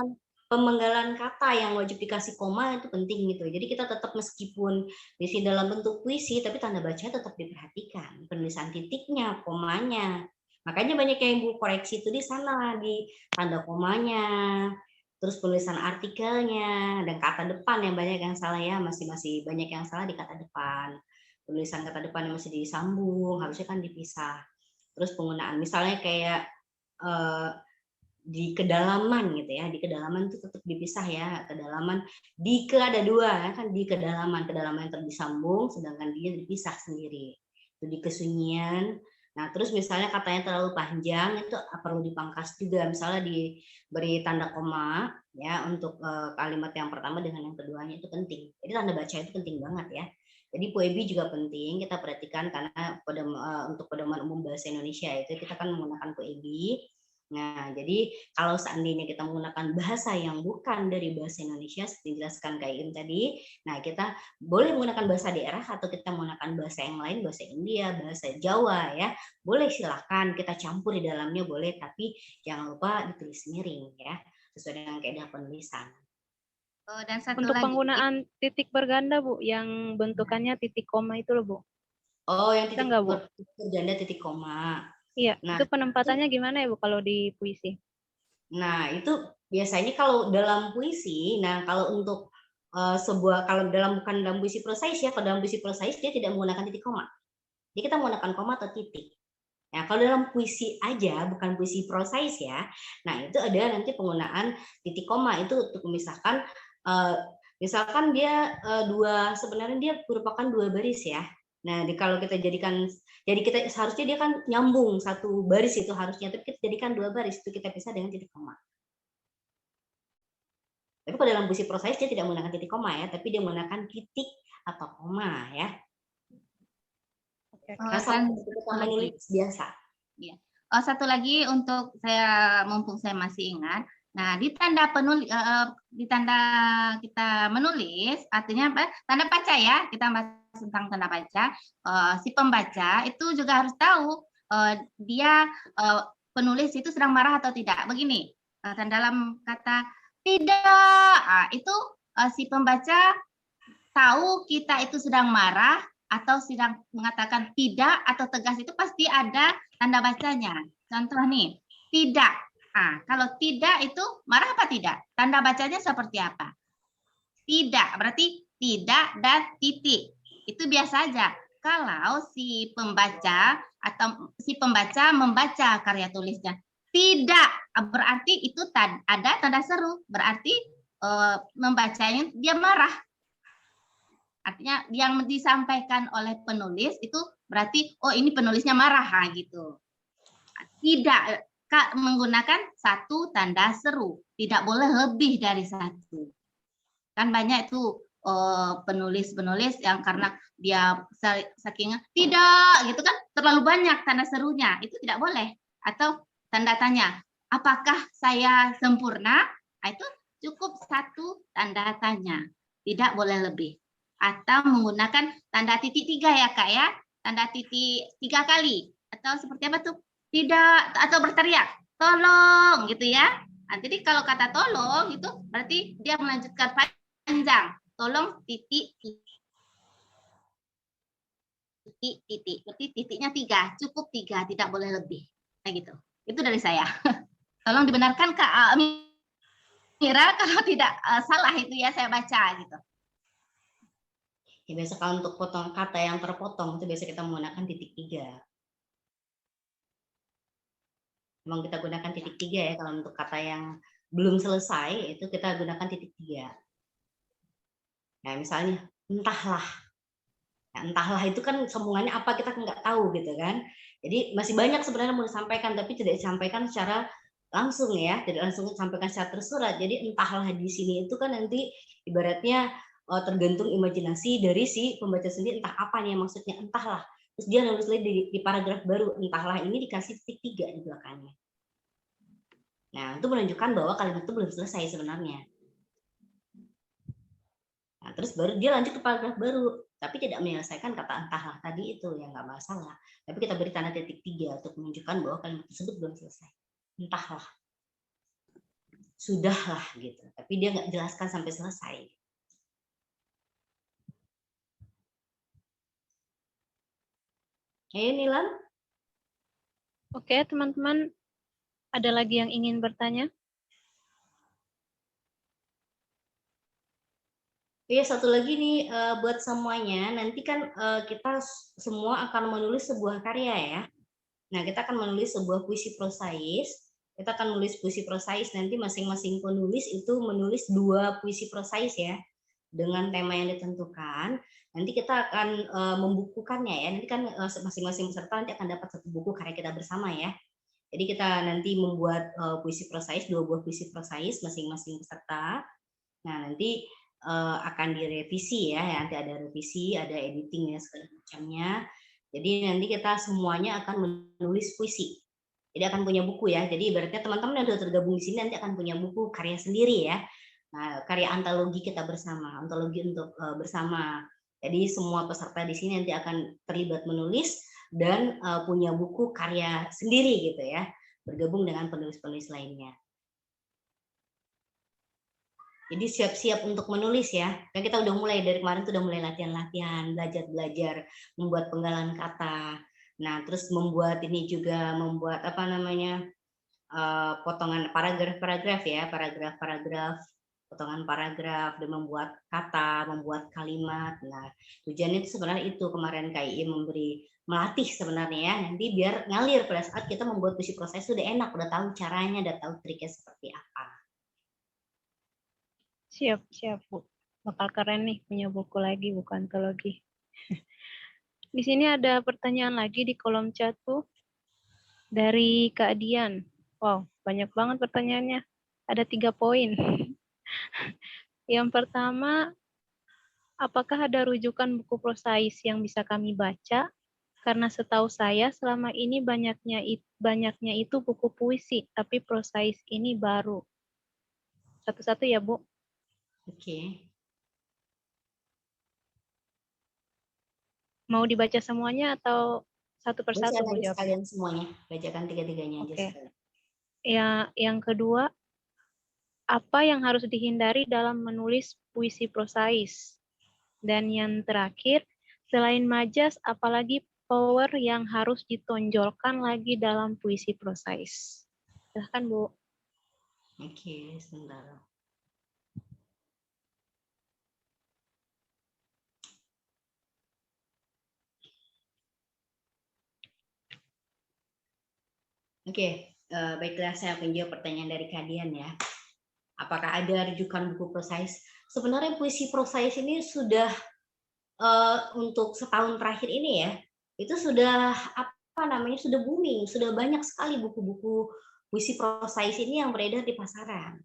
Pemenggalan kata yang wajib dikasih koma itu penting gitu. Jadi kita tetap meskipun di sini dalam bentuk puisi, tapi tanda bacanya tetap diperhatikan. Penulisan titiknya, komanya. Makanya banyak yang Ibu koreksi itu di sana, di tanda komanya, terus penulisan artikelnya, dan kata depan yang banyak yang salah ya, masih banyak yang salah di kata depan. Penulisan kata depan yang masih disambung, harusnya kan dipisah. Terus penggunaan misalnya kayak di kedalaman gitu ya, di kedalaman itu tetap dipisah ya, kedalaman di ke ada dua ya kan, di kedalaman yang tersambung sedangkan dia dipisah sendiri. Itu di kesunyian. Nah, terus misalnya katanya terlalu panjang itu perlu dipangkas juga, misalnya diberi tanda koma ya untuk kalimat yang pertama dengan yang keduanya itu penting. Jadi tanda baca itu penting banget ya. Jadi POEB juga penting kita perhatikan karena untuk pedoman umum bahasa Indonesia itu kita kan menggunakan POEB. Nah, jadi kalau seandainya kita menggunakan bahasa yang bukan dari bahasa Indonesia seperti dijelaskan Kak Iim tadi, nah kita boleh menggunakan bahasa daerah atau kita menggunakan bahasa yang lain, bahasa India, bahasa Jawa ya. Boleh silahkan kita campur di dalamnya boleh, tapi jangan lupa ditulis miring ya, sesuai dengan kaidah penulisan. Dan satu Untuk lagi. penggunaan titik berganda, Bu, yang bentukannya titik koma itu loh, Bu. Oh, yang Bisa titik nggak, Bu? berganda titik koma. Iya, Nah, itu penempatannya gimana ya, Bu, kalau di puisi? Nah, itu biasanya kalau dalam puisi, nah kalau untuk kalau bukan dalam puisi prosais ya, kalau dalam puisi prosais dia tidak menggunakan titik koma. Jadi kita menggunakan koma atau titik. Nah, kalau dalam puisi aja, bukan puisi prosais ya, nah itu ada nanti penggunaan titik koma itu untuk memisahkan, misalkan dia sebenarnya dia merupakan dua baris ya. Nah, kalau kita jadikan, jadi kita seharusnya dia kan nyambung satu baris itu harusnya, tapi kita jadikan dua baris itu kita pisah dengan titik koma. Tapi kalau dalam puisi prosais dia tidak menggunakan titik koma ya, tapi dia menggunakan titik atau koma ya. Dan kita menulis biasa. Ya. Satu lagi untuk saya, mumpung saya masih ingat. Nah, di tanda kita menulis, artinya apa? Tanda baca ya. Kita bahas tentang tanda baca. Si pembaca itu juga harus tahu dia penulis itu sedang marah atau tidak. Begini, dalam kata tidak, itu si pembaca tahu kita itu sedang marah atau sedang mengatakan tidak atau tegas, itu pasti ada tanda bacanya. Contoh nih, tidak. Kalau tidak itu marah apa tidak? Tanda bacanya seperti apa? Tidak, berarti tidak dan titik. Itu biasa aja. Kalau si pembaca membaca karya tulisnya, tidak, berarti itu ada tanda seru. Berarti membacanya dia marah. Artinya yang disampaikan oleh penulis itu berarti oh ini penulisnya marah gitu. Tidak menggunakan satu tanda seru, tidak boleh lebih dari satu. Kan banyak itu penulis-penulis yang karena dia saking tidak gitu kan terlalu banyak tanda serunya, itu tidak boleh. Atau tanda tanya, apakah saya sempurna? Itu cukup satu tanda tanya, tidak boleh lebih. Atau menggunakan tanda titik 3 ya Kak ya, tanda titik 3 kali. Atau seperti apa tuh? Tidak, atau berteriak, tolong gitu ya. Nah, jadi kalau kata tolong itu berarti dia melanjutkan panjang. Tolong titik. Berarti titiknya 3, cukup 3, tidak boleh lebih. Kayak gitu. Itu dari saya. Tolong dibenarkan Kak Mira kalau tidak salah itu ya saya baca gitu. Ya, biasa kalau untuk potong kata yang terpotong itu biasa kita menggunakan titik 3. Memang kita gunakan titik 3 ya, kalau untuk kata yang belum selesai itu kita gunakan titik 3. Nah, misalnya entahlah. Nah, entahlah itu kan sambungannya apa kita nggak tahu gitu kan. Jadi masih banyak sebenarnya mau disampaikan tapi tidak disampaikan secara langsung ya, tidak langsung disampaikan secara tersurat. Jadi entahlah di sini itu kan nanti ibaratnya tergantung imajinasi dari si pembaca sendiri, entah apa nih maksudnya entahlah. Terus dia nulis lagi di paragraf baru, entahlah ini dikasih titik 3 di belakangnya. Nah, itu menunjukkan bahwa kalimat itu belum selesai sebenarnya. Nah, terus baru dia lanjut ke paragraf baru, tapi tidak menyelesaikan kata entahlah tadi itu, ya nggak masalah. Tapi kita beri tanda titik 3 untuk menunjukkan bahwa kalimat tersebut belum selesai. Entahlah. Sudahlah gitu. Tapi dia nggak jelaskan sampai selesai. Ayo Nilan. Oke, teman-teman, ada lagi yang ingin bertanya? Iya, satu lagi nih buat semuanya, nanti kan kita semua akan menulis sebuah karya ya. Nah, kita akan menulis sebuah puisi prosais. Kita akan menulis puisi prosais, nanti masing-masing penulis itu menulis 2 puisi prosais ya, dengan tema yang ditentukan. Nanti kita akan membukukannya ya. Nanti kan masing-masing peserta nanti akan dapat 1 buku karya kita bersama ya. Jadi kita nanti membuat puisi prosais, 2 buah puisi prosais masing-masing peserta. Nah, nanti akan direvisi ya, nanti ada revisi, ada editing ya segala macamnya. Jadi nanti kita semuanya akan menulis puisi. Jadi akan punya buku ya. Jadi ibaratnya teman-teman yang sudah tergabung di sini nanti akan punya buku karya sendiri ya. Nah, karya antologi kita bersama, antologi untuk bersama. Jadi semua peserta di sini nanti akan terlibat menulis dan punya buku karya sendiri gitu ya, bergabung dengan penulis-penulis lainnya. Jadi siap-siap untuk menulis ya. Kan kita udah mulai dari kemarin tuh udah mulai latihan-latihan, belajar membuat penggalan kata. Nah, terus membuat ini juga membuat apa namanya? Potongan paragraf-paragraf ya, paragraf-paragraf, potongan paragraf, dan membuat kata, membuat kalimat. Nah, tujuannya itu sebenarnya itu kemarin KII melatih sebenarnya ya, nanti biar ngalir pada saat kita membuat puisi proses udah enak, udah tahu caranya, udah tahu triknya seperti apa. Siap, Bu. Bakal keren nih punya buku lagi, buku antologi. Di sini ada pertanyaan lagi di kolom chat tuh dari Kak Dian. Wow, banyak banget pertanyaannya. Ada 3 poin. Yang pertama, apakah ada rujukan buku prosais yang bisa kami baca? Karena setahu saya selama ini banyaknya itu buku puisi, tapi prosais ini baru. Satu-satu ya, Bu. Oke. Mau dibaca semuanya atau satu persatu, Bu, jawab? Sekalian semuanya, bacakan 3-3-nya aja sekalian. Ya, yang kedua, apa yang harus dihindari dalam menulis puisi prosais? Dan yang terakhir, selain majas, apalagi power yang harus ditonjolkan lagi dalam puisi prosais? Silahkan, Bu. Oke, sebentar. Oke, baiklah saya akan jawab pertanyaan dari Kadian ya. Apakah ada rujukan buku prosais? Sebenarnya puisi prosais ini sudah untuk setahun terakhir ini ya, itu sudah apa namanya, sudah booming, sudah banyak sekali buku-buku puisi prosais ini yang beredar di pasaran.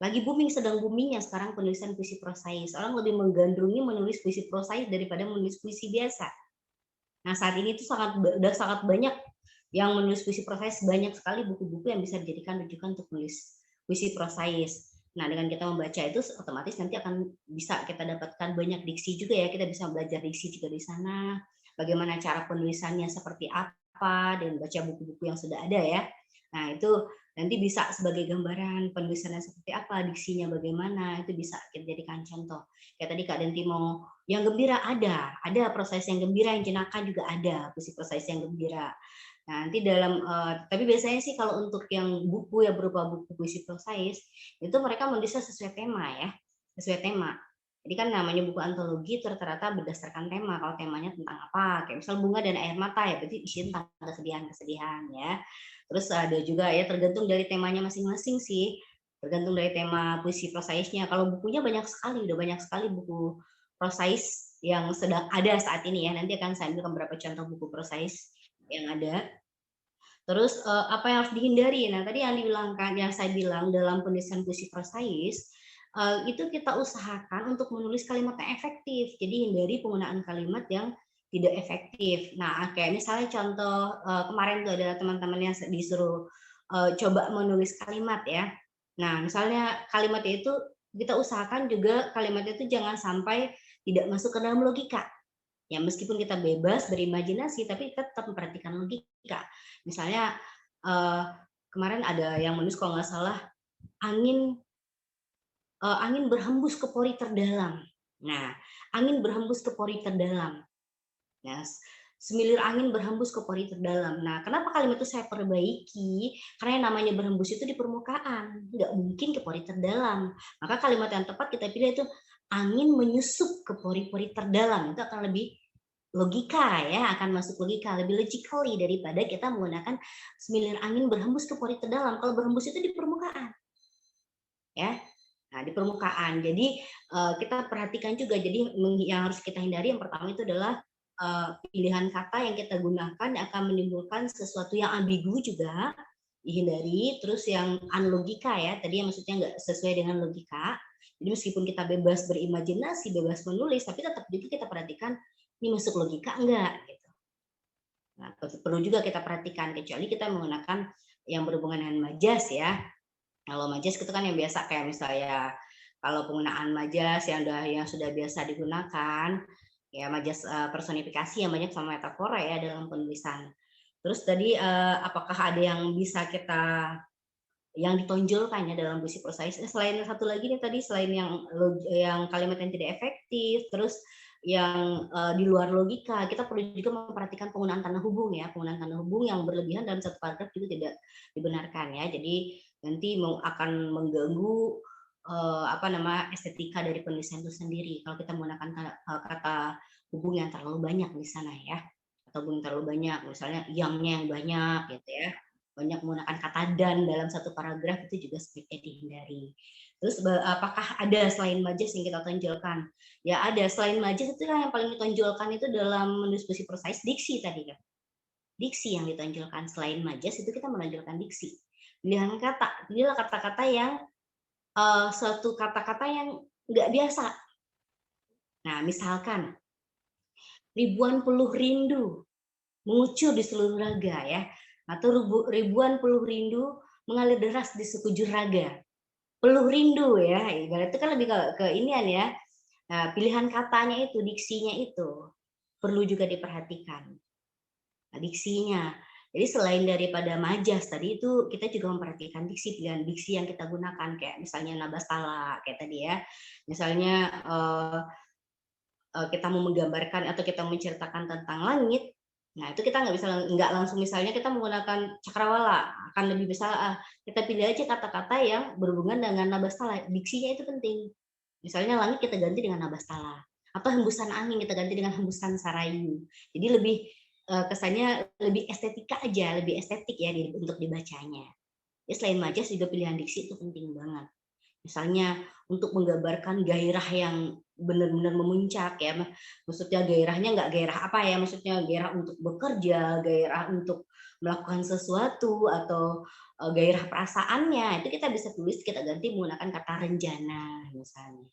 Lagi booming, sedang boomingnya sekarang penulisan puisi prosais. Orang lebih menggandrungi menulis puisi prosais daripada menulis puisi biasa. Nah, saat ini tuh sudah sangat banyak yang menulis puisi prosais, banyak sekali buku-buku yang bisa dijadikan rujukan untuk menulis puisi prosais. Nah, dengan kita membaca itu otomatis nanti akan bisa kita dapatkan banyak diksi juga ya, kita bisa belajar diksi juga di sana, bagaimana cara penulisannya seperti apa, dan baca buku-buku yang sudah ada ya. Nah, itu nanti bisa sebagai gambaran penulisannya seperti apa, diksinya bagaimana, itu bisa kita jadikan contoh. Kayak tadi Kak Denti mau yang gembira ada proses yang gembira, yang jenaka juga ada, puisi proses yang gembira. Nah, nanti dalam tapi biasanya sih kalau untuk yang buku ya berupa buku puisi prosais, itu mereka menulisnya sesuai tema ya, sesuai tema. Jadi kan namanya buku antologi rata-rata berdasarkan tema. Kalau temanya tentang apa, kayak misal bunga dan air mata ya, berarti isinya tentang kesedihan-kesedihan ya. Terus ada juga ya tergantung dari temanya masing-masing sih, tergantung dari tema puisi prosaisnya. Kalau bukunya banyak sekali, udah banyak sekali buku prosais yang sedang ada saat ini ya. Nanti akan saya ambil beberapa contoh buku prosais yang ada. Terus apa yang harus dihindari? Nah, tadi yang saya bilang dalam penulisan puisi prosais itu kita usahakan untuk menulis kalimat yang efektif. Jadi hindari penggunaan kalimat yang tidak efektif. Nah, kayak misalnya contoh kemarin tuh ada teman-teman yang disuruh coba menulis kalimat ya. Nah, misalnya kalimatnya itu kita usahakan juga kalimatnya itu jangan sampai tidak masuk ke dalam logika. Ya, meskipun kita bebas berimajinasi, tapi kita tetap memperhatikan logika. Misalnya kemarin ada yang menulis kalau nggak salah angin berhembus ke pori terdalam. Nah, angin berhembus ke pori terdalam. Nah, semilir angin berhembus ke pori terdalam. Nah, kenapa kalimat itu saya perbaiki? Karena yang namanya berhembus itu di permukaan, nggak mungkin ke pori terdalam. Maka kalimat yang tepat kita pilih itu angin menyusup ke pori-pori terdalam. Itu akan lebih logika ya, akan masuk logika, lebih logically daripada kita menggunakan semilir angin berhembus ke pori terdalam. Kalau berhembus itu di permukaan. Ya. Nah, di permukaan. Jadi kita perhatikan juga, jadi yang harus kita hindari yang pertama itu adalah pilihan kata yang kita gunakan yang akan menimbulkan sesuatu yang ambigu juga dihindari. Terus yang unlogika ya, tadi yang maksudnya nggak sesuai dengan logika. Jadi meskipun kita bebas berimajinasi, bebas menulis, tapi tetap juga kita perhatikan ini masuk logika enggak gitu. Nah, perlu juga kita perhatikan, kecuali kita menggunakan yang berhubungan dengan majas ya. Kalau majas itu kan yang biasa, kayak misalnya kalau penggunaan majas yang sudah biasa digunakan, ya majas personifikasi yang banyak sama metafora ya dalam penulisan. Terus tadi apakah ada yang bisa kita yang ditonjolkan ya dalam puisi prosais? Selain satu lagi nih tadi, selain yang kalimat yang tidak efektif, terus yang di luar logika, kita perlu juga memperhatikan penggunaan tanda hubung ya. Penggunaan tanda hubung yang berlebihan dalam satu paragraf juga tidak dibenarkan ya. Jadi nanti akan mengganggu estetika dari penulisan itu sendiri kalau kita menggunakan kata hubung yang terlalu banyak di sana ya, atau hubung terlalu banyak, misalnya yang-nya yang banyak gitu ya, banyak menggunakan kata dan dalam satu paragraf, itu juga sebaiknya dihindari. Terus apakah ada selain majas yang kita tonjolkan? Ya ada, selain majas itu yang paling ditonjolkan itu dalam menulis puisi prosais diksi tadi kan. Diksi yang ditonjolkan, selain majas itu kita menonjolkan diksi. Pilihan kata, pilihlah kata-kata yang suatu kata-kata yang nggak biasa. Nah, misalkan ribuan peluh rindu mengucur di seluruh raga ya, atau ribuan peluh rindu mengalir deras di sekujur raga. Peluh rindu ya, ibarat itu kan lebih ke inian ya. Nah, pilihan katanya itu, diksinya itu perlu juga diperhatikan. Nah, diksinya. Jadi selain daripada majas tadi itu, kita juga memperhatikan diksi, pilihan diksi yang kita gunakan, kayak misalnya nabastala kayak tadi ya. Misalnya kita mau menggambarkan atau kita menceritakan tentang langit, nah itu kita nggak langsung misalnya kita menggunakan cakrawala, akan lebih bisa kita pilih aja kata-kata yang berhubungan dengan nabastala, diksinya itu penting. Misalnya langit kita ganti dengan nabastala, atau hembusan angin kita ganti dengan hembusan sarayu. Jadi lebih kesannya lebih estetika aja, lebih estetik ya untuk dibacanya. Ya, selain majas juga pilihan diksi itu penting banget. Misalnya untuk menggambarkan gairah yang benar-benar memuncak ya, maksudnya gairahnya nggak gairah apa ya, maksudnya gairah untuk bekerja, gairah untuk melakukan sesuatu, atau gairah perasaannya, itu kita bisa tulis, kita ganti menggunakan kata renjana misalnya.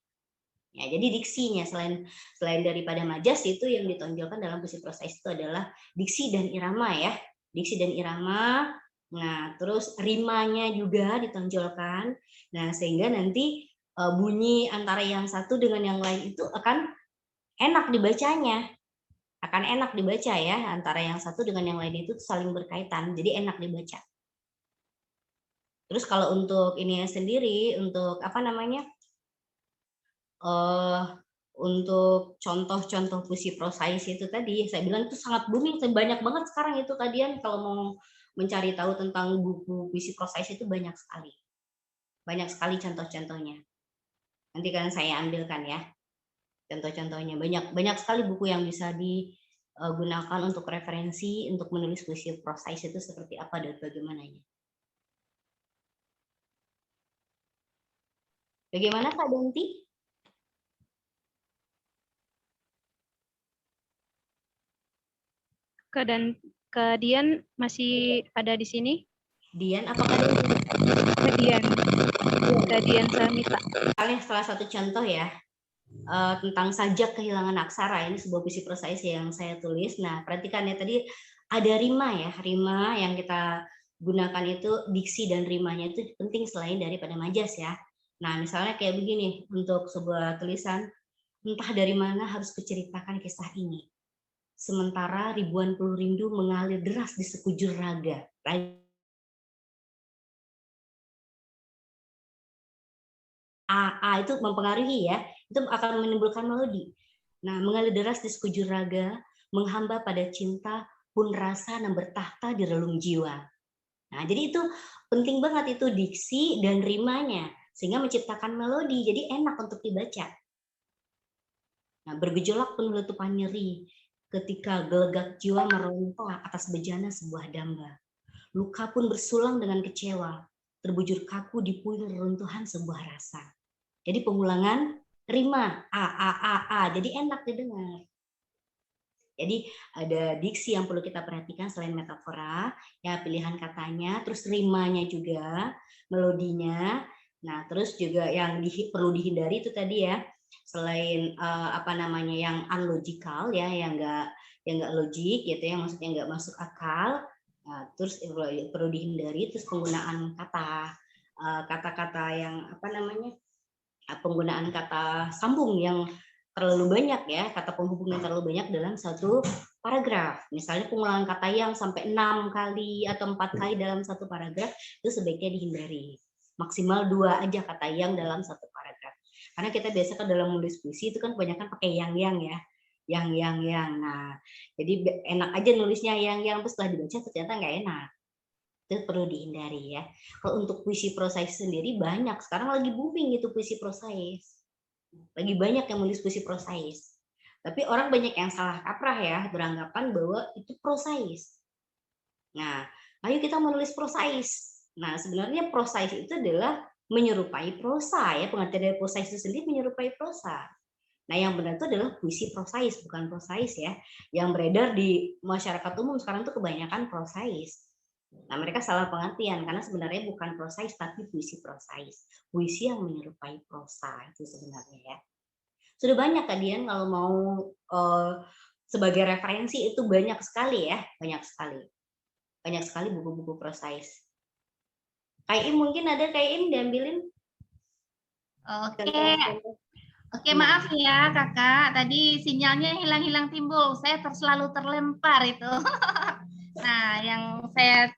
Ya, jadi diksinya selain daripada majas itu yang ditonjolkan dalam puisi prosais itu adalah diksi dan irama ya, diksi dan irama. Nah, terus rimanya juga ditonjolkan. Nah, sehingga nanti bunyi antara yang satu dengan yang lain itu akan enak dibacanya. Akan enak dibaca ya, antara yang satu dengan yang lain itu saling berkaitan, jadi enak dibaca. Terus kalau untuk ini sendiri, untuk apa namanya? Untuk contoh-contoh puisi prosais itu tadi, saya bilang itu sangat booming, banyak banget sekarang itu kalian kalau mau mencari tahu tentang buku puisi prosais itu banyak sekali contoh-contohnya. Nanti kan saya ambilkan ya contoh-contohnya, banyak sekali buku yang bisa digunakan untuk referensi untuk menulis puisi prosais itu seperti apa dan bagaimananya. Bagaimana Kak Danti? Kak Dian masih ada di sini? Dian, apakah Danti? Kak Dian Samita. Salah satu contoh ya, tentang sajak kehilangan aksara, ini sebuah puisi prosais yang saya tulis. Nah, perhatikan ya, tadi ada rima ya, rima yang kita gunakan itu, diksi dan rimanya itu penting selain daripada majas ya. Nah, misalnya kayak begini, untuk sebuah tulisan, entah dari mana harus kuceritakan kisah ini, sementara ribuan peluh rindu mengalir deras di sekujur raga. A itu mempengaruhi ya, itu akan menimbulkan melodi. Nah, mengalir deras di sekujur raga, menghamba pada cinta, pun rasa dan bertahta di relung jiwa. Nah, jadi itu penting banget itu diksi dan rimanya, sehingga menciptakan melodi, jadi enak untuk dibaca. Nah, bergejolak penuh letupan nyeri, ketika gelegak jiwa meronta atas bejana sebuah damba. Luka pun bersulang dengan kecewa, terbujur kaku di puing reruntuhan sebuah rasa. Jadi pengulangan rima a, jadi enak didengar. Jadi ada diksi yang perlu kita perhatikan selain metafora, ya pilihan katanya, terus rimanya juga, melodinya. Nah, terus juga yang perlu dihindari itu tadi ya, selain yang unlogical ya, yang enggak logik gitu ya, maksudnya enggak masuk akal. Nah, terus perlu dihindari terus penggunaan kata-kata yang penggunaan kata sambung yang terlalu banyak ya, kata penghubung yang terlalu banyak dalam satu paragraf. Misalnya pengulangan kata yang sampai 6 kali atau 4 kali dalam satu paragraf, itu sebaiknya dihindari. Maksimal 2 aja kata yang dalam satu paragraf. Karena kita biasa kan dalam menulis puisi itu kan kebanyakan pakai yang ya. Yang. Nah, jadi enak aja nulisnya yang terus setelah dibaca ternyata nggak enak. Itu perlu dihindari ya. Kalau untuk puisi prosais sendiri banyak. Sekarang lagi booming itu puisi prosais. Lagi banyak yang menulis puisi prosais. Tapi orang banyak yang salah kaprah ya, beranggapan bahwa itu prosais. Nah, ayo kita menulis prosais. Nah, sebenarnya prosais itu adalah menyerupai prosa ya, pengertian dari prosais itu sendiri menyerupai prosa. Nah, yang benar itu adalah puisi prosais, bukan prosais ya. Yang beredar di masyarakat umum sekarang itu kebanyakan prosais. Nah, mereka salah pengertian karena sebenarnya bukan prosais tapi puisi prosais. Puisi yang menyerupai prosa itu sebenarnya ya. Sudah banyak Kak Dian kalau mau sebagai referensi itu banyak sekali ya, banyak sekali buku-buku prosais. Kak Im mungkin ada Kak Im diambilin? Oke, maaf ya Kakak, tadi sinyalnya hilang-hilang timbul, saya selalu terlempar itu. Nah, yang saya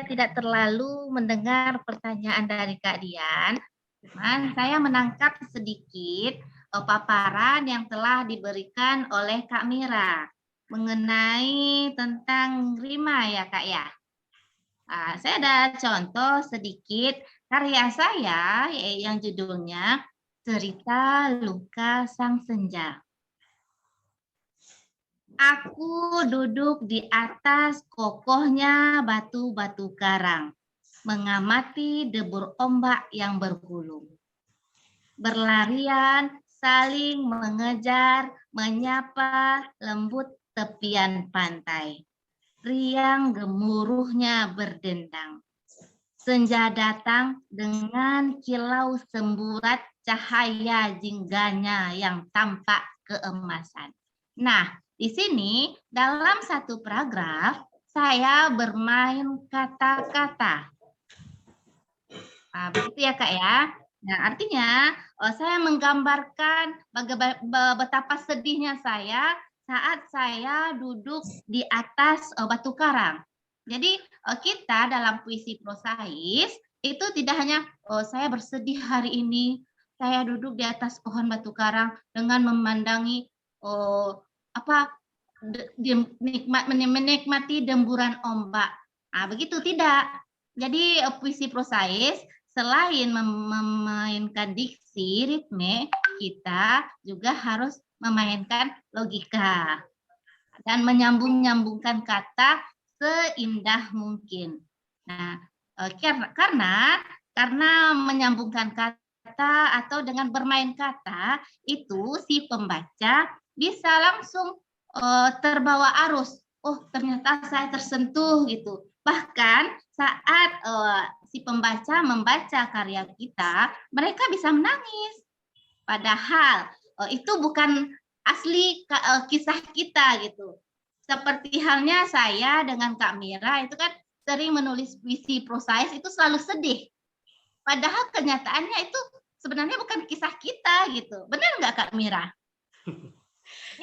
tidak terlalu mendengar pertanyaan dari Kak Dian, cuman saya menangkap sedikit paparan yang telah diberikan oleh Kak Mira mengenai tentang rima ya Kak ya. Nah, saya ada contoh sedikit karya saya yang judulnya Cerita Luka Sang Senja. Aku duduk di atas kokohnya batu-batu karang, mengamati debur ombak yang bergulung. Berlarian, saling mengejar, menyapa lembut tepian pantai. Riang gemuruhnya berdendang. Senja datang dengan kilau semburat cahaya jingganya yang tampak keemasan. Nah, di sini dalam satu paragraf saya bermain kata-kata. Nah, begitu ya Kak ya. Nah, artinya saya menggambarkan betapa sedihnya saya saat saya duduk di atas batu karang. Jadi kita dalam puisi prosais itu tidak hanya saya bersedih hari ini, saya duduk di atas pohon batu karang dengan memandangi menikmati demburan ombak. Nah, begitu tidak. Jadi puisi prosais selain memainkan diksi, ritme, kita juga harus memainkan logika dan menyambung-nyambungkan kata seindah mungkin. Nah, karena menyambungkan kata atau dengan bermain kata itu si pembaca bisa langsung terbawa arus. Oh, ternyata saya tersentuh gitu. Bahkan saat si pembaca membaca karya kita, mereka bisa menangis. Padahal itu bukan asli kisah kita gitu. Seperti halnya saya dengan Kak Mira itu kan sering menulis puisi prosais itu selalu sedih. Padahal kenyataannya itu sebenarnya bukan kisah kita gitu. Benar nggak Kak Mira?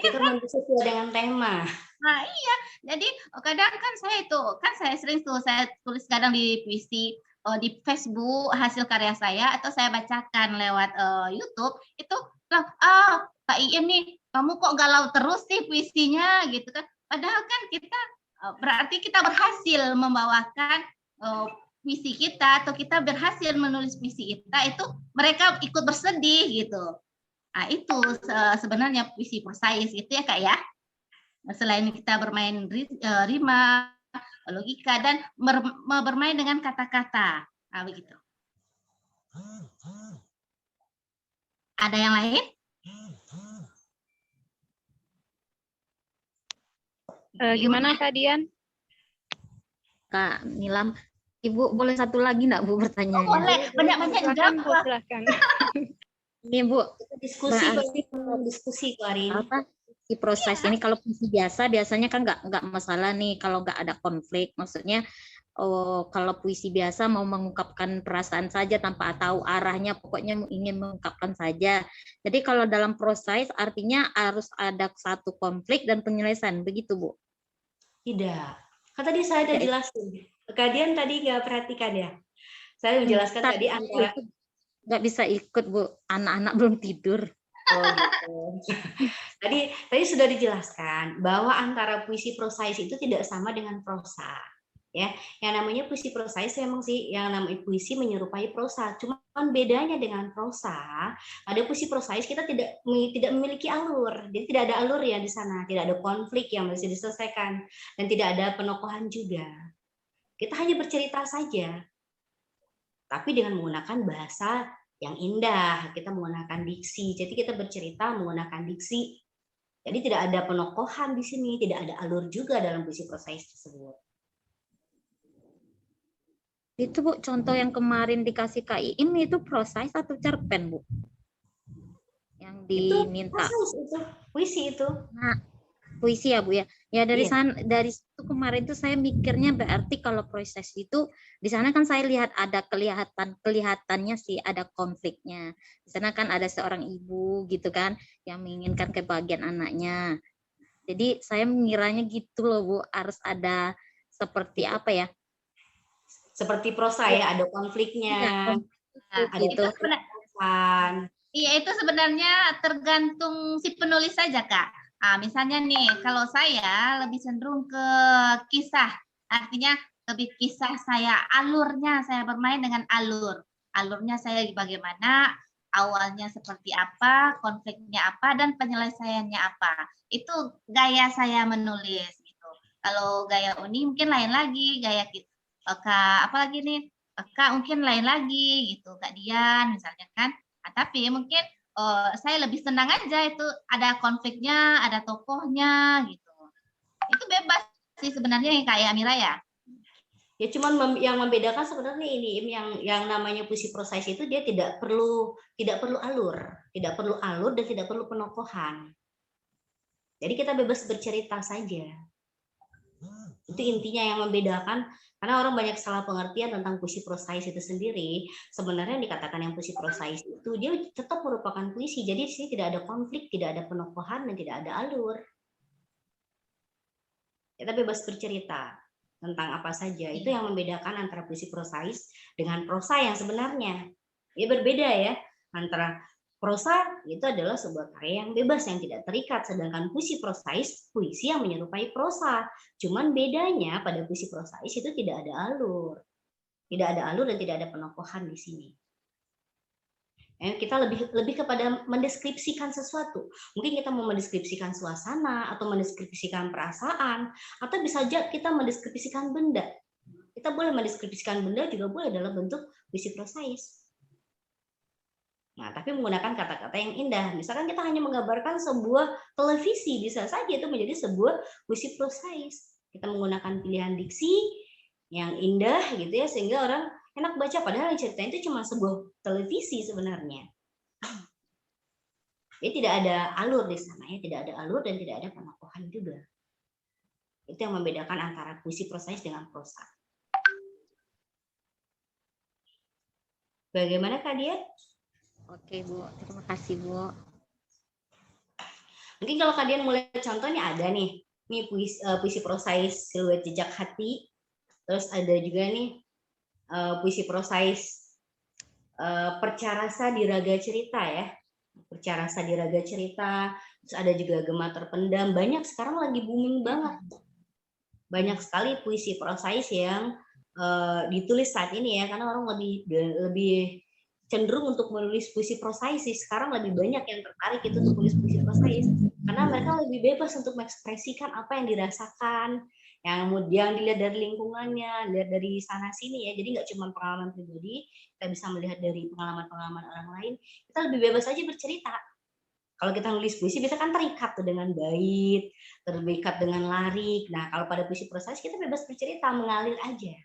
Kita menulis sesuai dengan tema. Nah iya, jadi kadang kan saya sering saya tulis kadang di puisi di Facebook hasil karya saya atau saya bacakan lewat YouTube itu Kak Iin nih kamu kok galau terus sih puisinya gitu kan. Padahal kan kita berarti kita berhasil membawakan puisi kita atau kita berhasil menulis puisi kita itu mereka ikut bersedih gitu. Nah itu sebenarnya puisi prosais gitu ya Kak ya. Selain kita bermain rima, logika, dan bermain dengan kata-kata. Nah, begitu. Ada yang lain? Gimana Kak Dian? Kak Nilam, Ibu boleh satu lagi enggak Bu pertanyaannya? Boleh, banyak-banyak Silakan Bu, jawab. silakan. Ini Bu, Diskusi berarti diskusi Karin. apa si proses ini kalau puisi biasanya kan nggak masalah nih kalau nggak ada konflik. Maksudnya kalau puisi biasa mau mengungkapkan perasaan saja tanpa tahu arahnya, pokoknya ingin mengungkapkan saja. Jadi kalau dalam proses artinya harus ada satu konflik dan penyelesaian, begitu Bu? Tidak. Kan tadi saya udah jelasin. Kalian tadi nggak perhatikan ya? Saya menjelaskan tadi antara nggak bisa ikut Bu, anak-anak belum tidur. Oh gitu. Tadi sudah dijelaskan bahwa antara puisi prosais itu tidak sama dengan prosa. Ya, yang namanya puisi prosais memang sih yang namanya puisi menyerupai prosa. Cuman bedanya dengan prosa, pada puisi prosais kita tidak memiliki alur. Jadi tidak ada alur ya di sana, tidak ada konflik yang bisa diselesaikan dan tidak ada penokohan juga. Kita hanya bercerita saja. Tapi dengan menggunakan bahasa yang indah, kita menggunakan diksi. Jadi kita bercerita menggunakan diksi. Jadi tidak ada penokohan di sini, tidak ada alur juga dalam puisi prosais tersebut. Itu Bu, contoh yang kemarin dikasih Kak Iin itu prosais atau cerpen Bu? Yang diminta. Itu prosais itu, puisi itu. Nah, puisi ya Bu ya. Ya dari sana, dari situ kemarin itu saya mikirnya berarti kalau proses itu di sana kan saya lihat ada kelihatannya sih ada konfliknya. Di sana kan ada seorang ibu gitu kan yang menginginkan kebahagiaan anaknya. Jadi saya mengiranya gitu loh Bu, harus ada seperti apa ya? Seperti prosa ya, ada konfliknya. Ada gitu. Iya, itu sebenarnya tergantung si penulis saja, Kak. Misalnya nih, kalau saya lebih cenderung ke kisah. Artinya lebih kisah saya, alurnya saya bermain dengan alur. Alurnya saya bagaimana, awalnya seperti apa, konfliknya apa, dan penyelesaiannya apa. Itu gaya saya menulis gitu. Kalau gaya Uni mungkin lain lagi, gaya Kak apalagi nih, Kak mungkin lain lagi gitu, Kak Dian misalnya kan. Tapi mungkin saya lebih senang aja itu ada konfliknya, ada tokohnya gitu. Itu bebas sih sebenarnya yang kayak Amira ya. Ya cuman yang membedakan sebenarnya ini yang namanya puisi prosais itu dia tidak perlu alur, dan tidak perlu penokohan. Jadi kita bebas bercerita saja. Itu intinya yang membedakan, karena orang banyak salah pengertian tentang puisi prosais itu sendiri. Sebenarnya yang dikatakan yang puisi prosais itu dia tetap merupakan puisi. Jadi di sini tidak ada konflik, tidak ada penokohan, dan tidak ada alur. Kita bebas bercerita tentang apa saja. Itu yang membedakan antara puisi prosais dengan prosa yang sebenarnya. Ya berbeda ya. Antara prosa itu adalah sebuah karya yang bebas, yang tidak terikat. Sedangkan puisi prosais, puisi yang menyerupai prosa. Cuman bedanya pada puisi prosais itu tidak ada alur. Tidak ada alur dan tidak ada penokohan di sini. Kita lebih kepada mendeskripsikan sesuatu. Mungkin kita mau mendeskripsikan suasana, atau mendeskripsikan perasaan, atau bisa saja kita mendeskripsikan benda. Kita boleh mendeskripsikan benda juga boleh dalam bentuk puisi prosais. Nah, tapi menggunakan kata-kata yang indah. Misalkan kita hanya menggambarkan sebuah televisi, bisa saja itu menjadi sebuah puisi prosais. Kita menggunakan pilihan diksi yang indah gitu ya, sehingga orang enak baca, padahal ceritanya itu cuma sebuah televisi sebenarnya. Jadi tidak ada alur di sana ya, tidak ada alur dan tidak ada penokohan juga. Itu yang membedakan antara puisi prosais dengan prosa. Bagaimana Kak Dian? Oke Bu, terima kasih Bu. Mungkin kalau Kak Dian mulai contoh nih ada nih puisi prosais Siluet Jejak Hati. Terus ada juga nih puisi prosais Percarasa di Raga Cerita ya. Percarasa di Raga Cerita. Terus ada juga Gema Terpendam. Banyak sekarang lagi booming banget. Banyak sekali puisi prosais yang ditulis saat ini ya, karena orang lebih cenderung untuk menulis puisi prosais sih. Sekarang lebih banyak yang tertarik itu untuk menulis puisi prosais. Karena mereka lebih bebas untuk mengekspresikan apa yang dirasakan, yang kemudian dilihat dari lingkungannya, lihat dari sana sini ya. Jadi nggak cuma pengalaman pribadi, kita bisa melihat dari pengalaman-pengalaman orang lain. Kita lebih bebas aja bercerita. Kalau kita nulis puisi bisa kan terikat tuh dengan bait, terikat dengan larik. Nah, kalau pada puisi proses kita bebas bercerita, mengalir aja.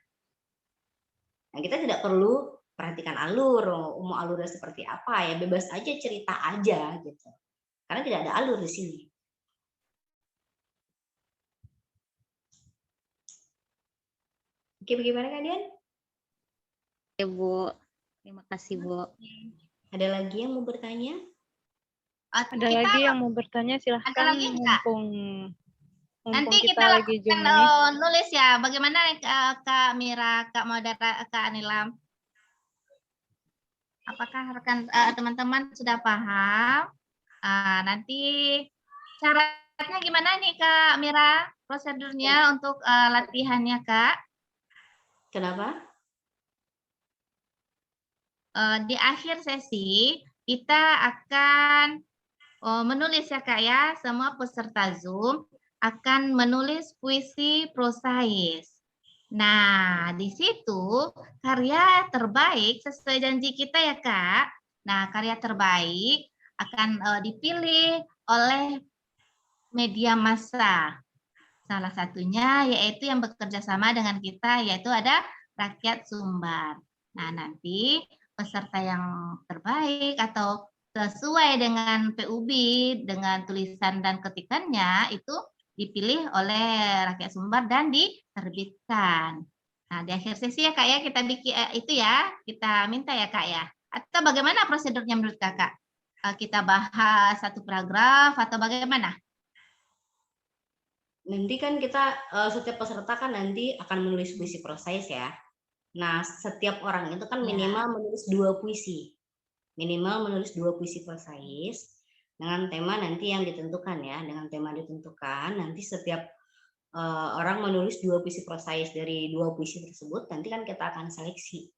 Nah, kita tidak perlu perhatikan alur, mau alurnya seperti apa ya, bebas aja cerita aja gitu. Karena tidak ada alur di sini. Oke, bagaimana kalian? Oke, Bu. Terima kasih, Bu. Ada lagi yang mau bertanya? Ada Kita lagi yang mau bertanya, silahkan, lagi nggak? Nanti mumpung kita kita lagi lakukan Zoom ini. nulis ya. Bagaimana Kak Mira, Kak Modera, Kak Anilam? Apakah rekan teman-teman sudah paham? Nanti syaratnya gimana nih Kak Mira? Prosedurnya untuk latihannya Kak? Kenapa? Di akhir sesi kita akan menulis ya Kak ya. Semua peserta Zoom akan menulis puisi prosais. Nah, di situ karya terbaik sesuai janji kita ya Kak. Nah, karya terbaik akan dipilih oleh media massa. Salah satunya yaitu yang bekerja sama dengan kita, yaitu ada Rakyat Sumbar. Nah, nanti peserta yang terbaik atau sesuai dengan PUB, dengan tulisan dan ketikannya, itu dipilih oleh Rakyat Sumbar dan diterbitkan. Nah, di akhir sesi ya Kak ya, kita bikin itu ya, kita minta ya Kak ya. Atau bagaimana prosedurnya menurut Kakak? Kita bahas satu paragraf atau bagaimana? Nanti kan kita setiap peserta kan nanti akan menulis puisi prosais ya. Nah, setiap orang itu kan minimal menulis 2 puisi. Minimal menulis 2 puisi prosais dengan tema nanti yang ditentukan ya. Dengan tema ditentukan, nanti setiap orang menulis 2 puisi prosais. Dari 2 puisi tersebut nanti kan kita akan seleksi.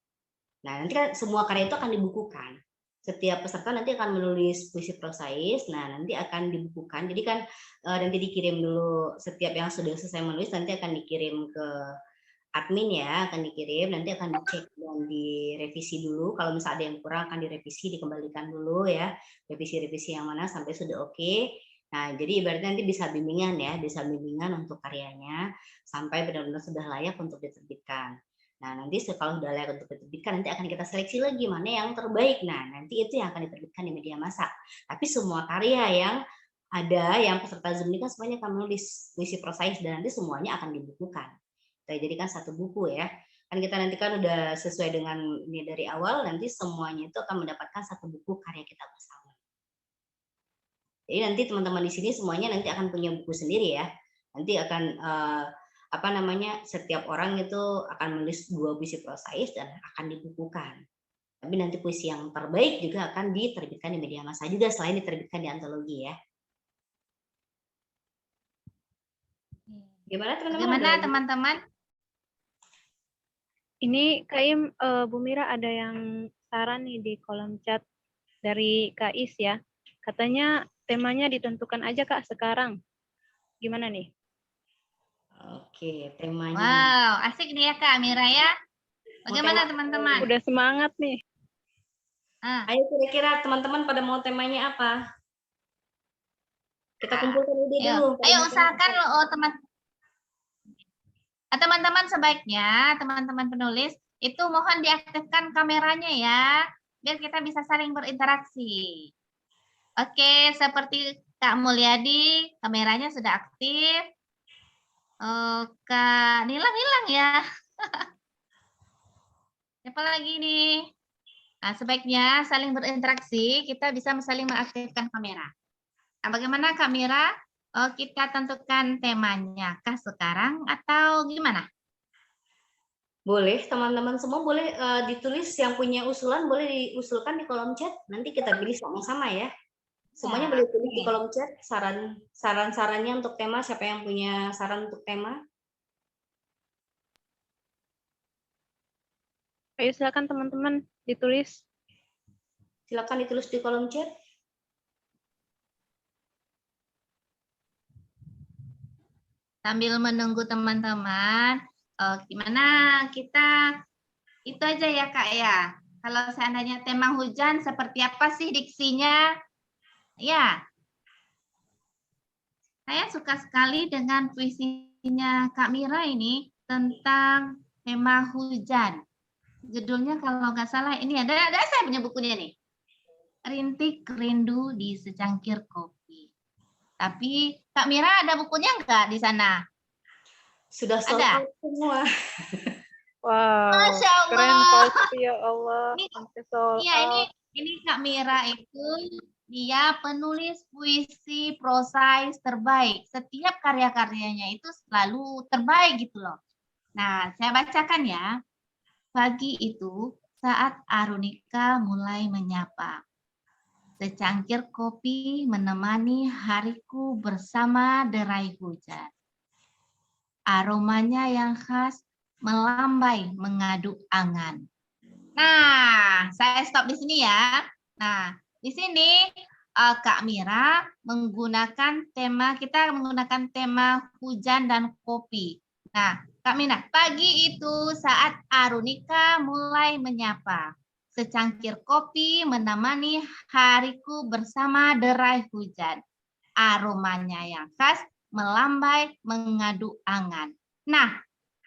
Nah, nanti kan semua karya itu akan dibukukan. Setiap peserta nanti akan menulis puisi prosais, nah nanti akan dibukukan. Jadi kan nanti dikirim dulu, setiap yang sudah selesai menulis nanti akan dikirim ke admin ya, akan dikirim, nanti akan dicek dan direvisi dulu. Kalau misalnya ada yang kurang akan direvisi, dikembalikan dulu ya, revisi-revisi yang mana sampai sudah oke. Nah, jadi ibaratnya nanti bisa bimbingan ya, bisa bimbingan untuk karyanya sampai benar-benar sudah layak untuk diterbitkan. Nah, nanti kalau sudah layak untuk diterbitkan, nanti akan kita seleksi lagi mana yang terbaik. Nah, nanti itu yang akan diterbitkan di media massa. Tapi semua karya yang ada, yang peserta Zoom ini kan semuanya akan menulis puisi prosais dan nanti semuanya akan dibukukan. Kita jadikan satu buku ya. Kan kita nanti kan udah sesuai dengan ini dari awal, nanti semuanya itu akan mendapatkan satu buku karya kita bersama. Jadi nanti teman-teman di sini semuanya nanti akan punya buku sendiri ya. Nanti akan setiap orang itu akan menulis 2 puisi prosais dan akan dibukukan. Tapi nanti puisi yang terbaik juga akan diterbitkan di media massa juga selain diterbitkan di antologi ya. Gimana teman-teman? Bagaimana teman-teman? Ini Kak Im, Bu Mira ada yang saran nih di kolom chat dari Kak Is ya. Katanya temanya ditentukan aja Kak sekarang. Gimana nih? Oke, temanya. Wow, asik nih ya Kak Mira ya. Bagaimana teman-teman? Udah semangat nih. Ayo kira-kira teman-teman pada mau temanya apa? Kita kumpulkan ide dulu. Ayo usahakan teman-teman sebaiknya teman-teman penulis itu mohon diaktifkan kameranya ya, biar kita bisa saling berinteraksi. Oke, seperti Kak Mulyadi, kameranya sudah aktif. Kak Nilam hilang ya. Siapa lagi nih? Nah, sebaiknya saling berinteraksi, kita bisa saling mengaktifkan kamera. Nah, bagaimana Kak Mira? Kita tentukan temanya kah sekarang atau gimana? Boleh, teman-teman semua boleh ditulis yang punya usulan, boleh diusulkan di kolom chat. Nanti kita pilih sama-sama ya. Semuanya boleh tulis di kolom chat saran-sarannya untuk tema, siapa yang punya saran untuk tema? Ayo silakan teman-teman ditulis. Silakan ditulis di kolom chat. sambil menunggu teman-teman, gimana kita itu aja ya Kak ya. Kalau seandainya tema hujan seperti apa sih diksinya? Ya, saya suka sekali dengan puisinya Kak Mira ini tentang tema hujan. Judulnya kalau nggak salah ini ada saya punya bukunya nih. Rintik Rindu di Secangkir Kopi. Tapi Kak Mira ada bukunya nggak di sana? Sudah sold Ada? out semua. Wow, Masya keren Allah. pasti ya Allah. Ini- Sampai sold Iya, out. ini Kak Mira itu dia penulis puisi prosais terbaik. Setiap karya-karyanya itu selalu terbaik gitu loh. Nah, saya bacakan ya. Pagi itu saat Arunika mulai menyapa. Secangkir kopi menemani hariku bersama derai hujan. Aromanya yang khas melambai mengadu angan. Nah, saya stop di sini ya. Nah, di sini Kak Mira menggunakan kita menggunakan tema hujan dan kopi. Nah, Kak Mira, pagi itu saat Arunika mulai menyapa. Secangkir kopi menemani hariku bersama derai hujan. Aromanya yang khas melambai mengadu angan. Nah,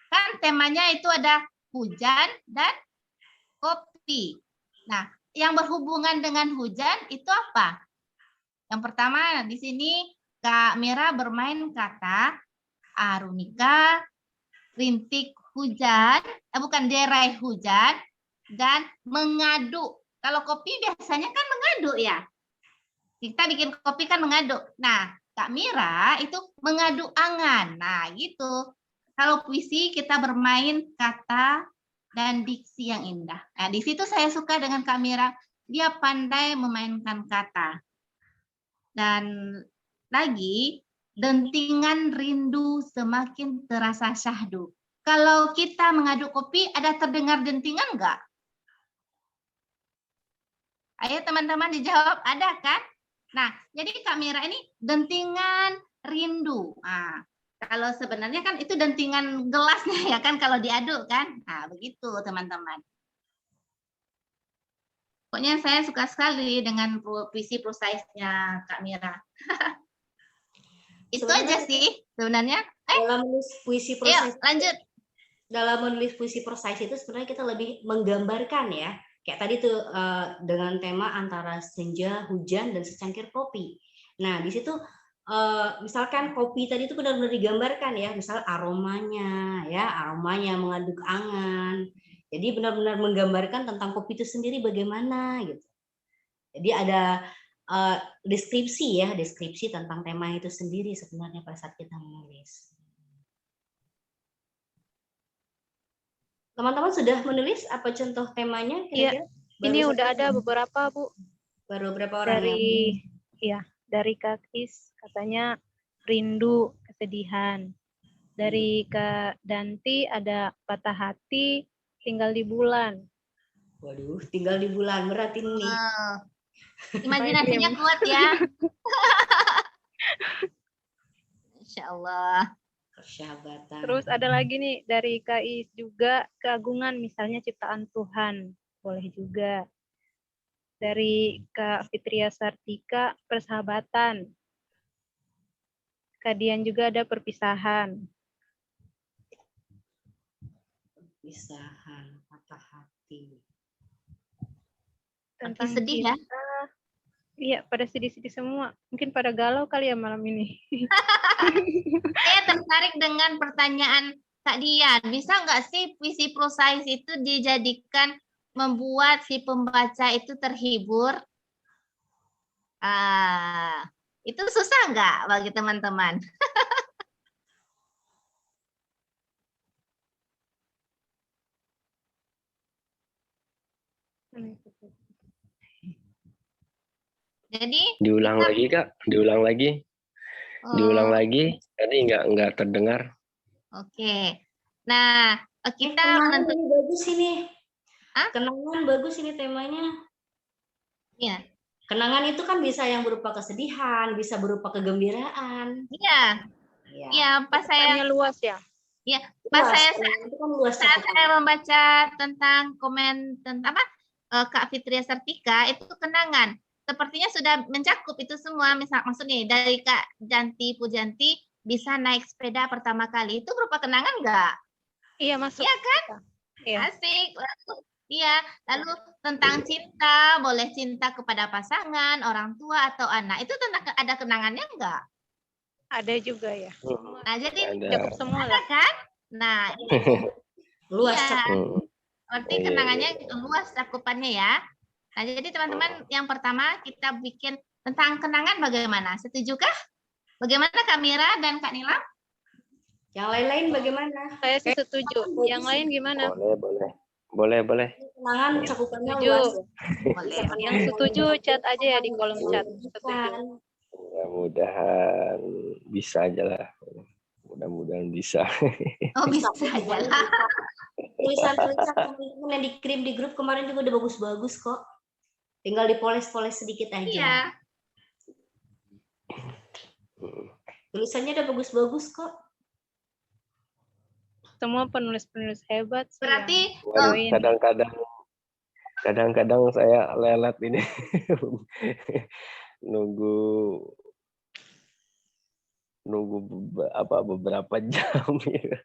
kan temanya itu ada hujan dan kopi. Nah, yang berhubungan dengan hujan itu apa? Yang pertama di sini Kak Mira bermain kata Arunika, rintik hujan, bukan derai hujan, dan mengadu. Kalau kopi biasanya kan mengadu ya. Kita bikin kopi kan mengadu. Nah, Kak Mira itu mengadu angan. Nah, gitu. Kalau puisi kita bermain kata dan diksi yang indah. Nah, di situ saya suka dengan Kak Mira. Dia pandai memainkan kata. Dan lagi, dentingan rindu semakin terasa syahdu. Kalau kita mengadu kopi, ada terdengar dentingan enggak? Ayo teman-teman dijawab, ada kan? Nah, jadi Kak Mira ini dentingan rindu. Nah, kalau sebenarnya kan itu dentingan gelasnya ya kan kalau diaduk kan? Nah, begitu teman-teman. Pokoknya saya suka sekali dengan puisi prosaisnya Kak Mira. Itu aja sih sebenarnya. Dalam menulis puisi Ayo prosais, lanjut. dalam menulis puisi prosais itu sebenarnya kita lebih menggambarkan ya. Kayak tadi tuh dengan tema antara senja, hujan, dan secangkir kopi. Nah, di situ misalkan kopi tadi itu benar-benar digambarkan ya, misal aromanya mengaduk angan. Jadi benar-benar menggambarkan tentang kopi itu sendiri bagaimana gitu. Jadi ada deskripsi tentang tema itu sendiri sebenarnya pada saat kita menulis. Teman-teman sudah menulis apa contoh temanya kira-kira? Ini udah ada beberapa, Bu. Baru berapa orang Dari Kak Is katanya rindu, kesedihan. Dari Kak Danti ada patah hati, tinggal di bulan. Waduh, tinggal di bulan berarti nih. Wow. Imajinasinya kuat ya. Insya Allah. Persahabatan. Terus ada lagi nih dari Kak Is juga keagungan, misalnya ciptaan Tuhan. Boleh juga. Dari Kak Fitria Sartika, persahabatan. Kak Dian juga ada perpisahan. Perpisahan, patah hati. Makin sedih ya. Iya, pada sedih-sedih semua. Mungkin pada galau kali ya malam ini. Saya tertarik dengan pertanyaan Kak Dian. Bisa nggak sih puisi prosais itu dijadikan membuat si pembaca itu terhibur? Itu susah nggak bagi teman-teman? Jadi Diulang lagi, Kak. Diulang lagi. Diulang lagi. Tadi nggak terdengar. Oke. Nah, kita Kenangan ini bagus ini. Hah? Kenangan bagus ini temanya. Iya. Kenangan itu kan bisa yang berupa kesedihan, bisa berupa kegembiraan. Iya. Ya, Ya, pas saya Cakupannya luas ya. pas luas. saya Kalau itu kan luas saat cakupan. saya membaca tentang komen tentang apa Kak Fitria Sartika itu kenangan. Sepertinya sudah mencakup itu semua. Misal maksudnya dari Kak Janti Pujanti bisa naik sepeda pertama kali. Itu berupa kenangan enggak? Iya masuk. Iya kan? Iya. Asik. Iya, lalu tentang cinta, boleh cinta kepada pasangan, orang tua atau anak. Itu tentang ada kenangannya enggak? Ada juga ya. Nah, jadi Ada. Cakup semua ada lah. kan? Nah, Luas iya. cakupan. Berarti Iya, kenangannya luas cakupannya ya. Nah, jadi teman-teman yang pertama kita bikin tentang kenangan bagaimana? Setujukah? Bagaimana Kak Mira dan Kak Nila? Yang lain-lain bagaimana? Saya sih setuju. Yang lain gimana? Boleh. Kenangan cakupannya Setuju. luas. Ya. Boleh. Yang setuju chat aja ya di kolom chat. Setuju. Mudah-mudahan bisa aja lah. Mudah-mudahan bisa. Oh, bisa aja lah. Tulisan-tulisan teman-teman yang dikirim di grup kemarin juga udah bagus-bagus kok. Tinggal dipoles-poles sedikit aja. Iya. Tulisannya udah bagus-bagus kok. Semua penulis-penulis hebat sih. Berarti Poin. Kadang-kadang saya lelet ini. nunggu beberapa jam ya.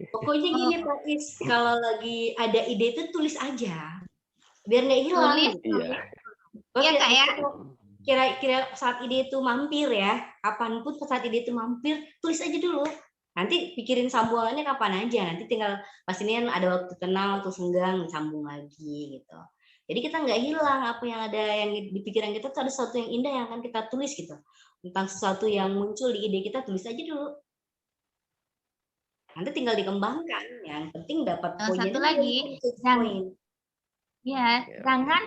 Pokoknya gini Pak Is, kalau lagi ada ide itu tulis aja. Biar nggak hilang. Tulis. Iya. Iya, Kak, ya. Kira-kira saat ide itu mampir ya, kapanpun saat ide itu mampir, tulis aja dulu. Nanti pikirin sambungannya kapan aja. Nanti tinggal pas ini kan ada waktu tenang, waktu senggang, sambung lagi gitu. Jadi kita nggak hilang apa yang ada yang di pikiran kita tuh ada sesuatu yang indah yang akan kita tulis gitu. Tentang sesuatu yang muncul di ide kita tulis aja dulu. Nanti tinggal dikembangkan. Yang penting dapat poinnya. Satu lagi, jangan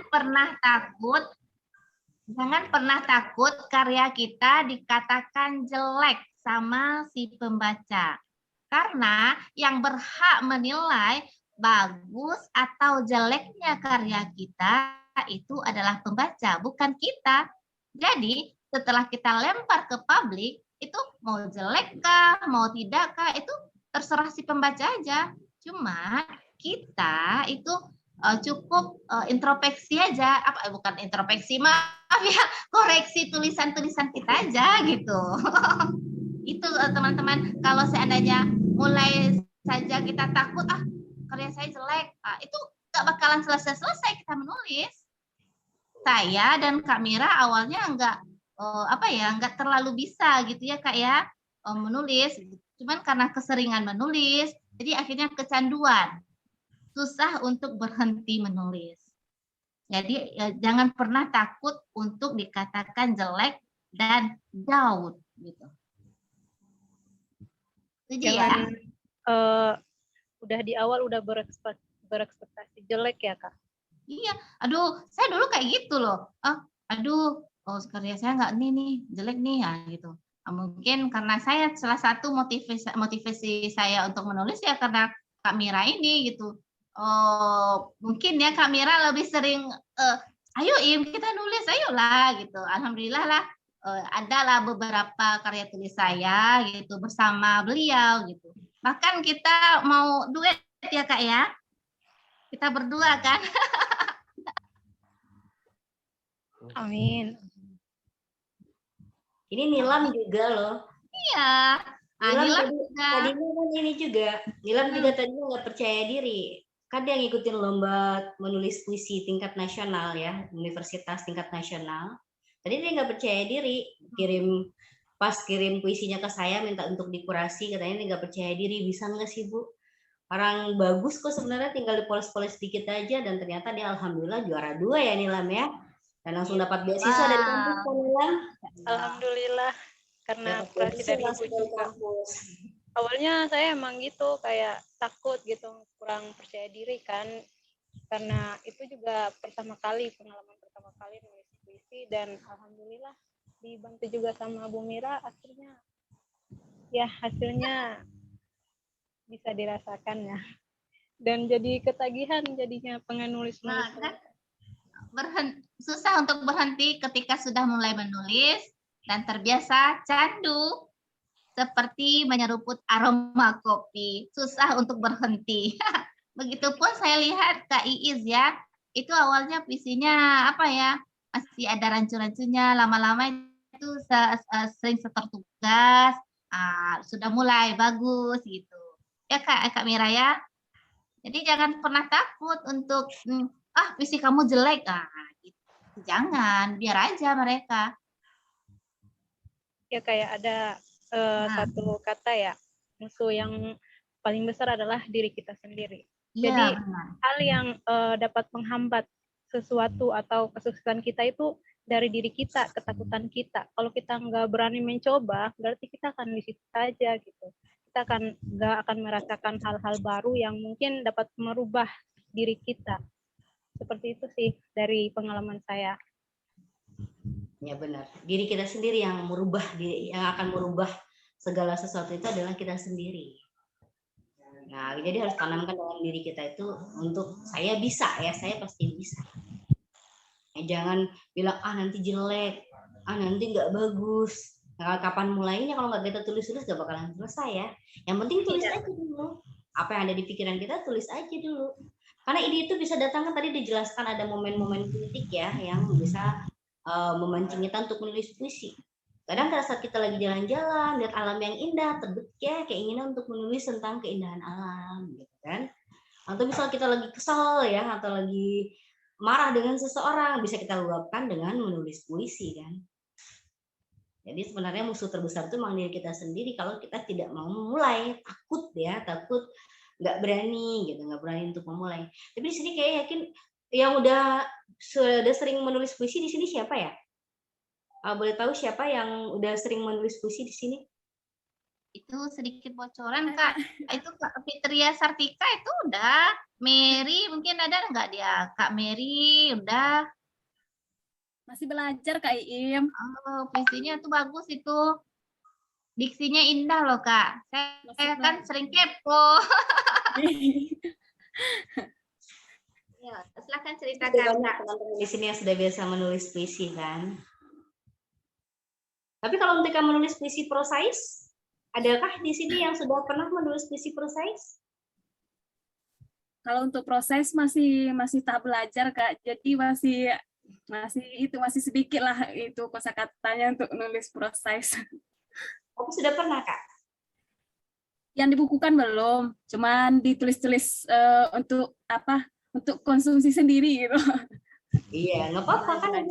pernah takut karya kita dikatakan jelek sama si pembaca. Karena yang berhak menilai bagus atau jeleknya karya kita itu adalah pembaca, bukan kita. Jadi setelah kita lempar ke publik, itu mau jelek kah, mau tidak kah, itu terserah si pembaca aja. Cuma kita itu cukup introspeksi aja, bukan introspeksi, maaf ya, koreksi tulisan-tulisan kita aja gitu. Itu teman-teman, kalau seandainya mulai saja kita takut, karya saya jelek, itu nggak bakalan selesai kita menulis. Saya dan Kak Mira awalnya nggak terlalu bisa gitu ya Kak ya, menulis. Cuman karena keseringan menulis, jadi akhirnya kecanduan. Susah untuk berhenti menulis. Jadi jangan pernah takut untuk dikatakan jelek dan down gitu. Jangan udah di awal udah berekspektasi jelek ya Kak. Iya, saya dulu kayak gitu loh. Karya saya nggak nih jelek nih ya gitu. Mungkin karena saya salah satu motivasi saya untuk menulis ya karena Kak Mira ini gitu. Mungkin ya Kak Mira lebih sering ayo Im kita nulis ayolah gitu. Alhamdulillah lah adalah beberapa karya tulis saya gitu bersama beliau gitu. Bahkan kita mau duet ya Kak ya. Kita berdua kan. Amin. Ini Nilam juga loh. Iya. Nilam juga. Tadinya kan ini juga. Nilam juga tadinya nggak percaya diri. Kan dia ngikutin lomba menulis puisi tingkat nasional ya, universitas tingkat nasional. Tadi dia nggak percaya diri, pas kirim puisinya ke saya minta untuk dikurasi, katanya dia nggak percaya diri, bisa nggak sih Bu? Orang bagus kok sebenarnya, tinggal dipoles-poles sedikit aja, dan ternyata dia alhamdulillah juara 2 ya Nilam ya. Dan langsung dapat beasiswa dari kampus kan Nilam? Alhamdulillah, karena operasi dari ibu juga. Awalnya saya emang gitu, kayak takut gitu, kurang percaya diri kan. Karena itu juga pengalaman pertama kali nulis puisi, dan alhamdulillah dibantu juga sama Bu Mira, akhirnya ya hasilnya bisa dirasakan ya. Dan jadi ketagihan jadinya pengen nulis. Susah untuk berhenti ketika sudah mulai menulis dan terbiasa candu. seperti menyeruput aroma kopi, susah untuk berhenti. Begitupun saya lihat Kak Iis ya, itu awalnya visinya apa ya, masih ada rancu-rancunya, lama-lama itu sering setor tugas, sudah mulai bagus gitu. Ya Kak Mira ya. Jadi jangan pernah takut untuk visi kamu jelek, gitu. Jangan, biar aja mereka. Ya kayak ada satu kata ya, musuh yang paling besar adalah diri kita sendiri. Jadi hal yang dapat menghambat sesuatu atau kesuksesan kita itu dari diri kita, ketakutan kita. Kalau kita nggak berani mencoba, berarti kita akan di situ saja gitu. Kita nggak akan merasakan hal-hal baru yang mungkin dapat merubah diri kita. Seperti itu sih dari pengalaman saya. Ya benar. Diri kita sendiri yang akan merubah segala sesuatu itu adalah kita sendiri. Nah, jadi harus tanamkan dalam diri kita itu untuk saya bisa ya, saya pasti bisa. Jangan bilang nanti jelek, nanti nggak bagus. Nah, kapan mulainya kalau nggak kita tulis-tulis nggak bakalan selesai ya. Yang penting tulis aja dulu. Apa yang ada di pikiran kita tulis aja dulu. Karena ide itu bisa datang, kan tadi dijelaskan ada momen-momen kritik ya yang bisa memancing kita untuk menulis puisi. Kadang pada saat kita lagi jalan-jalan, lihat alam yang indah, terbetik keinginan untuk menulis tentang keindahan alam, gitu kan? Atau misal kita lagi kesal ya, atau lagi marah dengan seseorang, bisa kita luapkan dengan menulis puisi kan? Jadi sebenarnya musuh terbesar itu memang diri kita sendiri kalau kita tidak mau memulai, takut nggak berani gitu, nggak berani untuk memulai. Tapi di sini kayak yakin yang sudah sering menulis puisi di sini siapa ya? Boleh tahu siapa yang udah sering menulis puisi di sini? Itu sedikit bocoran Kak. Itu Kak Fitria Sartika itu udah. Mary mungkin ada nggak dia? Kak Mary udah. Masih belajar Kak Iim. Puisinya tuh bagus itu. Diksinya indah loh Kak. Saya kan sering kepo. Ya, silakan ceritakan Kak. Teman-teman di sini yang sudah biasa menulis puisi kan. Tapi kalau ketika menulis puisi prosais, adakah di sini yang sudah pernah menulis puisi prosais? Kalau untuk proses masih tahap belajar Kak. Jadi masih sedikit lah itu kosakatanya untuk nulis prosais. Aku sudah pernah Kak. Yang dibukukan belum, cuman ditulis-tulis untuk konsumsi sendiri gitu. Iya, nggak apa-apa kan.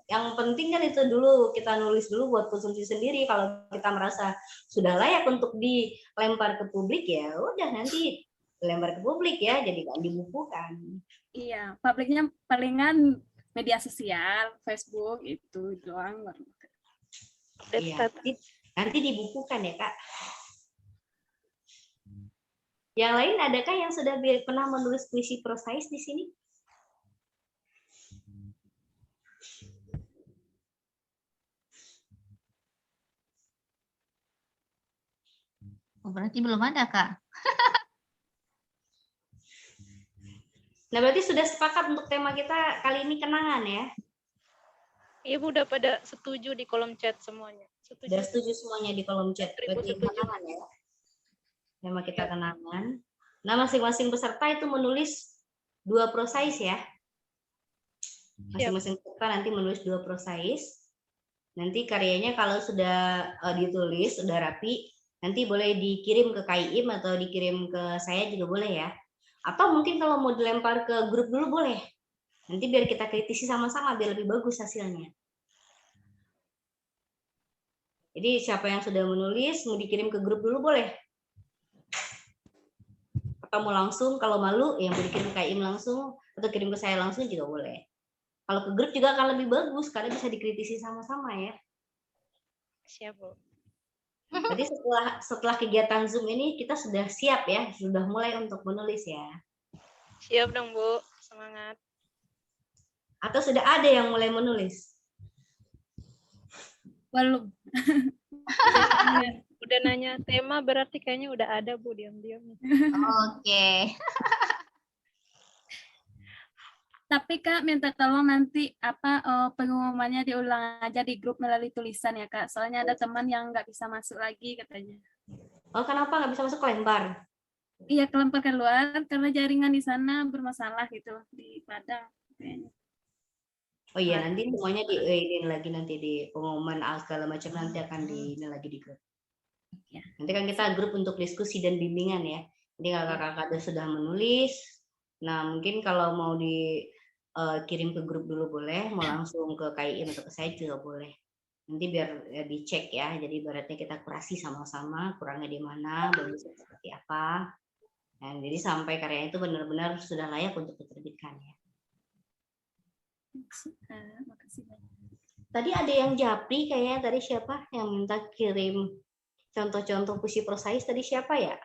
Yang penting kan itu dulu kita nulis dulu buat konsumsi sendiri. Kalau kita merasa sudah layak untuk dilempar ke publik ya udah nanti dilempar ke publik ya, jadi kan dibukukan. Iya, publiknya palingan media sosial, Facebook itu doang. Iya, nanti dibukukan ya Kak. Yang lain adakah yang sudah pernah menulis puisi prosais di sini? Berarti belum ada Kak. Nah berarti sudah sepakat untuk tema kita kali ini kenangan ya? Iya Bu, udah pada setuju di kolom chat semuanya. Sudah setuju semuanya di kolom chat. Berarti kenangan ya? Tema kita kenangan. Nah masing-masing peserta itu menulis 2 prosais ya. Masing-masing peserta nanti menulis 2 prosais. Nanti karyanya kalau sudah ditulis, sudah rapi, nanti boleh dikirim ke KIM atau dikirim ke saya juga boleh ya. Atau mungkin kalau mau dilempar ke grup dulu boleh. Nanti biar kita kritisi sama-sama biar lebih bagus hasilnya. Jadi siapa yang sudah menulis mau dikirim ke grup dulu boleh. Atau mau langsung, kalau malu yang mau dikirim ke KIM langsung atau kirim ke saya langsung juga boleh. Kalau ke grup juga akan lebih bagus karena bisa dikritisi sama-sama ya. Siap Bu. Jadi setelah kegiatan Zoom ini kita sudah siap ya, sudah mulai untuk menulis ya. Siap dong Bu, semangat. Atau sudah ada yang mulai menulis? Belum. Udah nanya tema berarti kayaknya udah ada Bu, diam-diam. Oke. Tapi Kak minta tolong nanti pengumumannya diulang aja di grup melalui tulisan ya Kak. Soalnya ada teman yang nggak bisa masuk lagi katanya. Oh, kenapa nggak bisa masuk ke Lembar? Iya, kelempar keluar karena jaringan di sana bermasalah gitu di Padang. Kayaknya. Oh iya, nanti semuanya di lagi nanti di pengumuman segala macam nanti akan ini lagi di grup. Ya. Nanti kan kita grup untuk diskusi dan bimbingan ya. Jadi kalau kakak-kakak sudah menulis, nah mungkin kalau mau dikirim ke grup dulu boleh, mau langsung ke KIIN atau ke saya juga boleh. Nanti biar dicek ya. Jadi ibaratnya kita kurasi sama-sama, kurangnya di mana, bagusnya seperti apa. Dan jadi sampai karya itu benar-benar sudah layak untuk diterbitkan ya. Makasih banyak. Tadi ada yang japri kayaknya, tadi siapa yang minta kirim contoh-contoh puisi prosais, tadi siapa ya?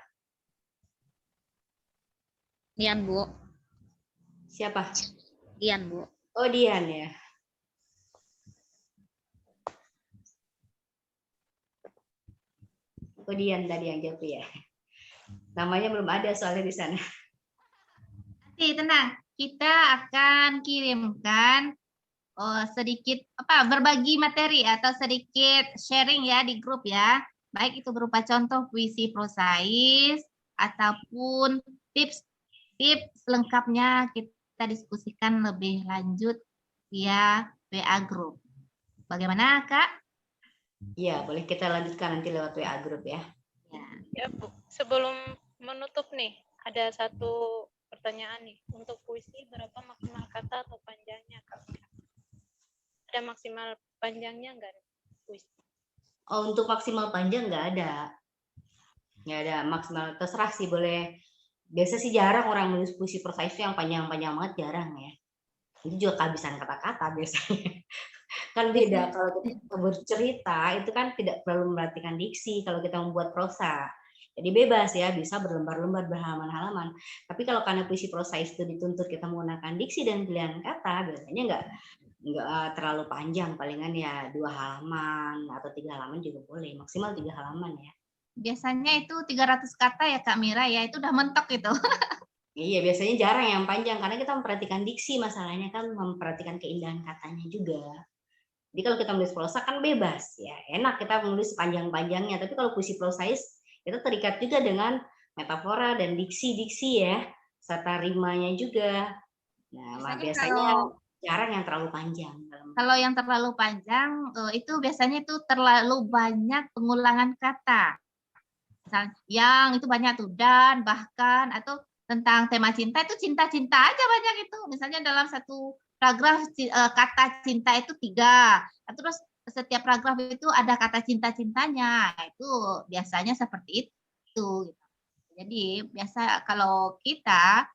Dian, Bu. Siapa? Dian, Bu. Oh, Dian ya. Oh, Dian tadi yang japri ya. Namanya belum ada soalnya di sana. Nanti tenang, kita akan kirimkan sedikit berbagi materi atau sedikit sharing ya di grup ya. Baik itu berupa contoh puisi prosais ataupun tips lengkapnya kita diskusikan lebih lanjut via WA group. Bagaimana Kak? Iya, boleh kita lanjutkan nanti lewat WA group ya. Ya Bu, sebelum menutup nih, ada satu pertanyaan nih. Untuk puisi berapa maksimal kata atau panjangnya Kak? Ada maksimal panjangnya nggak puisi? Oh, untuk maksimal panjang nggak ada. Nggak ada maksimal, terserah sih boleh. Biasa sih jarang orang nulis puisi prosais yang panjang-panjang banget, jarang ya. Itu juga kehabisan kata-kata biasanya. Kan beda kalau kita bercerita itu kan tidak perlu memperhatikan diksi kalau kita membuat prosa. Jadi bebas ya, bisa berlembar-lembar, berhalaman-halaman. Tapi kalau karena puisi prosais itu dituntut kita menggunakan diksi dan pilihan kata, biasanya nggak terlalu panjang, palingan ya 2 halaman atau 3 halaman juga boleh, maksimal 3 halaman ya. Biasanya itu 300 kata ya Kak Mira ya, itu udah mentok itu. Iya, biasanya jarang yang panjang karena kita memperhatikan diksi, masalahnya kan memperhatikan keindahan katanya juga. Jadi kalau kita menulis prosa kan bebas ya, enak kita menulis panjang-panjangnya, tapi kalau puisi prosais itu terikat juga dengan metafora dan diksi-diksi ya, serta rimanya juga. Nah, biasanya jarang yang terlalu panjang. Kalau yang terlalu panjang itu biasanya itu terlalu banyak pengulangan kata. Misalnya yang itu banyak tuh, dan, bahkan, atau tentang tema cinta itu cinta-cinta aja banyak itu. Misalnya dalam satu paragraf kata cinta itu 3. Terus setiap paragraf itu ada kata cinta-cintanya. Itu biasanya seperti itu. Jadi biasa kalau kita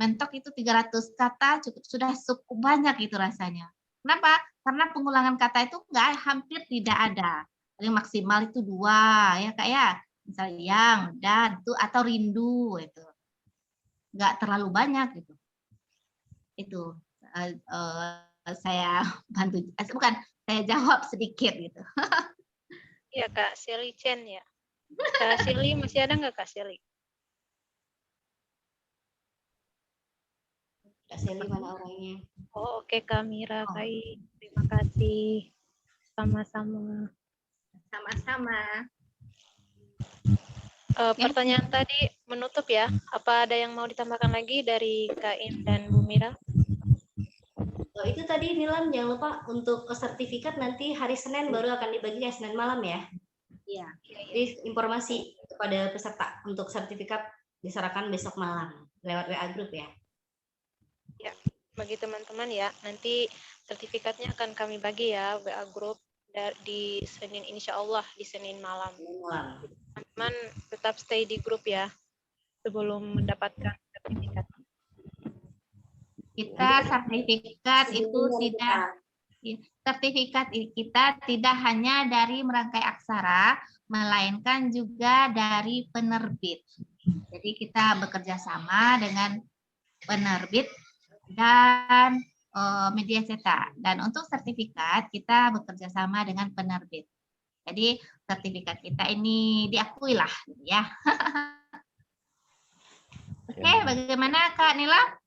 mentok itu 300 kata sudah cukup banyak itu rasanya. Kenapa? Karena pengulangan kata itu hampir tidak ada. Paling maksimal itu 2 ya Kak ya. Misalnya yang, dan, itu atau rindu itu. Nggak terlalu banyak gitu. Itu saya bantu, bukan, saya jawab sedikit gitu. Iya Kak, Shelly Chen ya. Kak Shelly masih ada nggak Kak Shelly? Kak Shelly mana orangnya? Oh oke Kak Mira, baik. Terima kasih. Sama-sama. Sama-sama. Pertanyaan tadi menutup ya. Apa ada yang mau ditambahkan lagi dari Kak In dan Bu Mira? Itu tadi Nilam jangan lupa untuk sertifikat nanti hari Senin baru akan dibagi ya, Senin malam ya. Iya. Jadi informasi kepada peserta untuk sertifikat diserahkan besok malam lewat WA group ya. Ya, bagi teman-teman ya. Nanti sertifikatnya akan kami bagi ya WA group di Senin, insya Allah di Senin malam. Teman-teman tetap stay di grup ya sebelum mendapatkan sertifikat. Sertifikat kita tidak hanya dari merangkai aksara, melainkan juga dari penerbit. Jadi kita bekerja sama dengan penerbit dan media cetak. Dan untuk sertifikat kita bekerja sama dengan penerbit. Jadi sertifikat kita ini diakui lah, ya. Oke, bagaimana Kak Nila?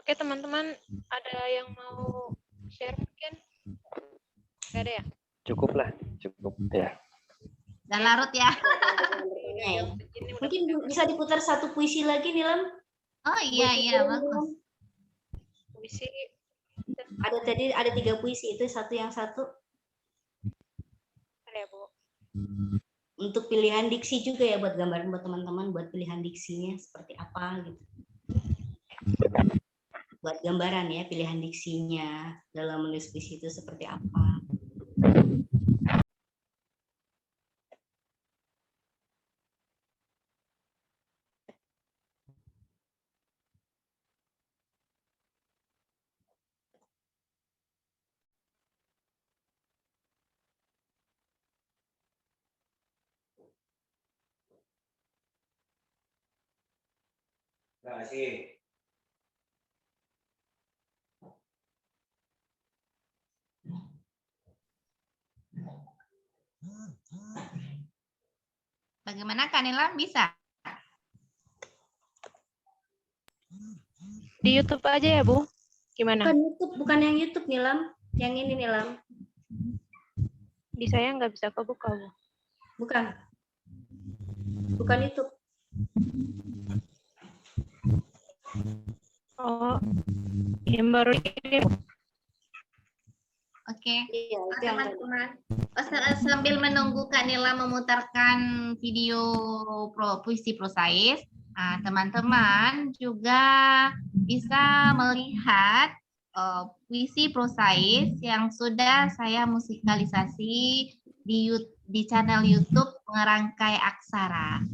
Oke teman-teman, ada yang mau share mungkin? Gak ada ya? Cukup lah, cukup ya. Dan larut ya. Mungkin bisa diputar satu puisi lagi, Nilam. Oh iya, bagus. Puisi. Ada tadi ada 3 puisi, itu satu yang satu. Ada ya, Bu? Untuk pilihan diksi juga ya, buat gambaran buat teman-teman, buat pilihan diksinya seperti apa gitu. Buat gambaran ya, pilihan diksinya dalam menulis puisi itu seperti apa. Terima kasih. Bagaimana Kak Nilam, bisa? Di YouTube aja ya, Bu? Gimana? Bukan YouTube, bukan yang YouTube, Nilam. Yang ini, Nilam. Di saya nggak bisa kebuka, Bu. Bukan. Bukan YouTube. Oh, yang baru ini. Oke. Iya, itu yang tadi. Teman-teman, sambil menunggu Kak Nila memutarkan video puisi prosais, teman-teman juga bisa melihat puisi prosais yang sudah saya musikalisasi di channel YouTube Pengerangkai Aksara.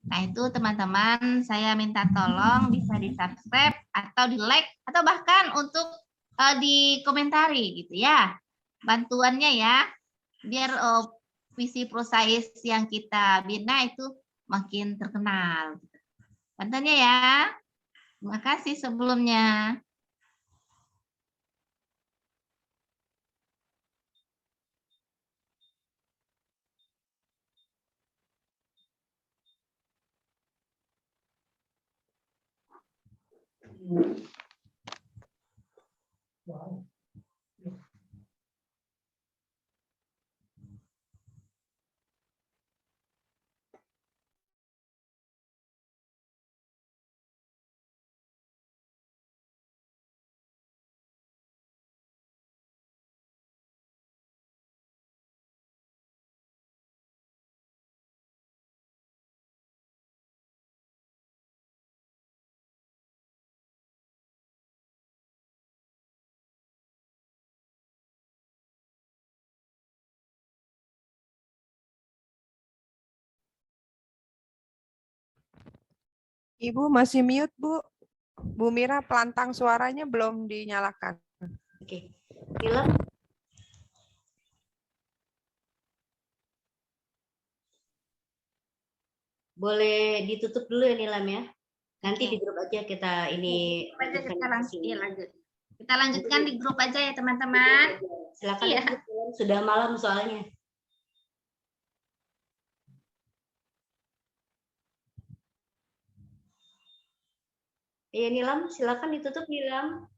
Nah itu teman-teman saya minta tolong bisa di-subscribe atau di-like atau bahkan untuk dikomentari gitu ya. Bantuannya ya biar puisi prosais yang kita bina itu makin terkenal. Bantuannya ya. Terima kasih sebelumnya. Ibu masih mute, Bu. Bu Mira, pelantang suaranya belum dinyalakan. Oke. Nilam. Boleh ditutup dulu ya, Nilam ya. Nanti di grup aja kita ini lanjut. Kita lanjutkan di grup aja ya teman-teman. Silakan. Iya. Sudah malam soalnya. Iya Nilam, silakan ditutup Nilam.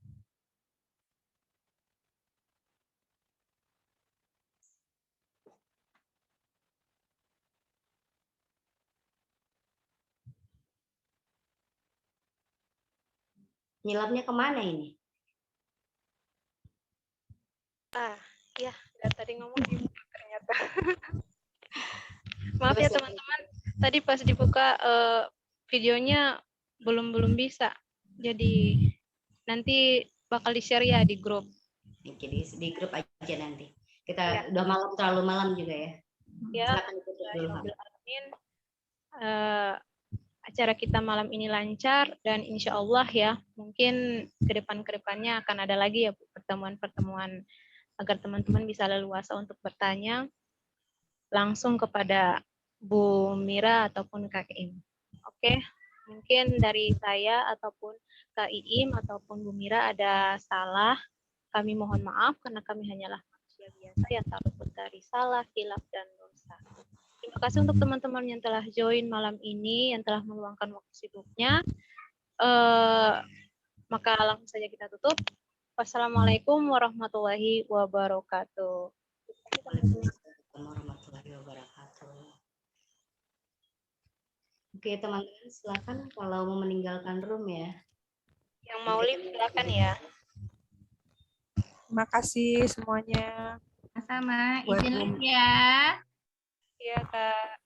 Nilamnya kemana ini? Ya, dari tadi ngomong dibuka ternyata. Maaf ya teman-teman, tadi pas dibuka videonya belum bisa. Jadi nanti bakal di-share ya di grup. Oke, di grup aja nanti. Kita udah malam, terlalu malam juga ya. Ya, silakan ditutup dulu. Acara kita malam ini lancar dan insya Allah ya mungkin kedepannya akan ada lagi ya pertemuan-pertemuan agar teman-teman bisa leluasa untuk bertanya langsung kepada Bu Mira ataupun Kak Iim. Oke, mungkin dari saya ataupun Kak Iim ataupun Bu Mira ada salah, kami mohon maaf karena kami hanyalah manusia biasa yang tak luput dari salah, khilaf dan dosa. Terima kasih untuk teman-teman yang telah join malam ini, yang telah meluangkan waktu sibuknya. Maka langsung saja kita tutup. Wassalamualaikum warahmatullahi wabarakatuh. Waalaikumsalam warahmatullahi wabarakatuh. Oke, teman-teman, silakan kalau mau meninggalkan room ya. Yang mau live silakan ya. Terima kasih semuanya. Sama, Buat izin Bumi. live ya. Iya, Kak.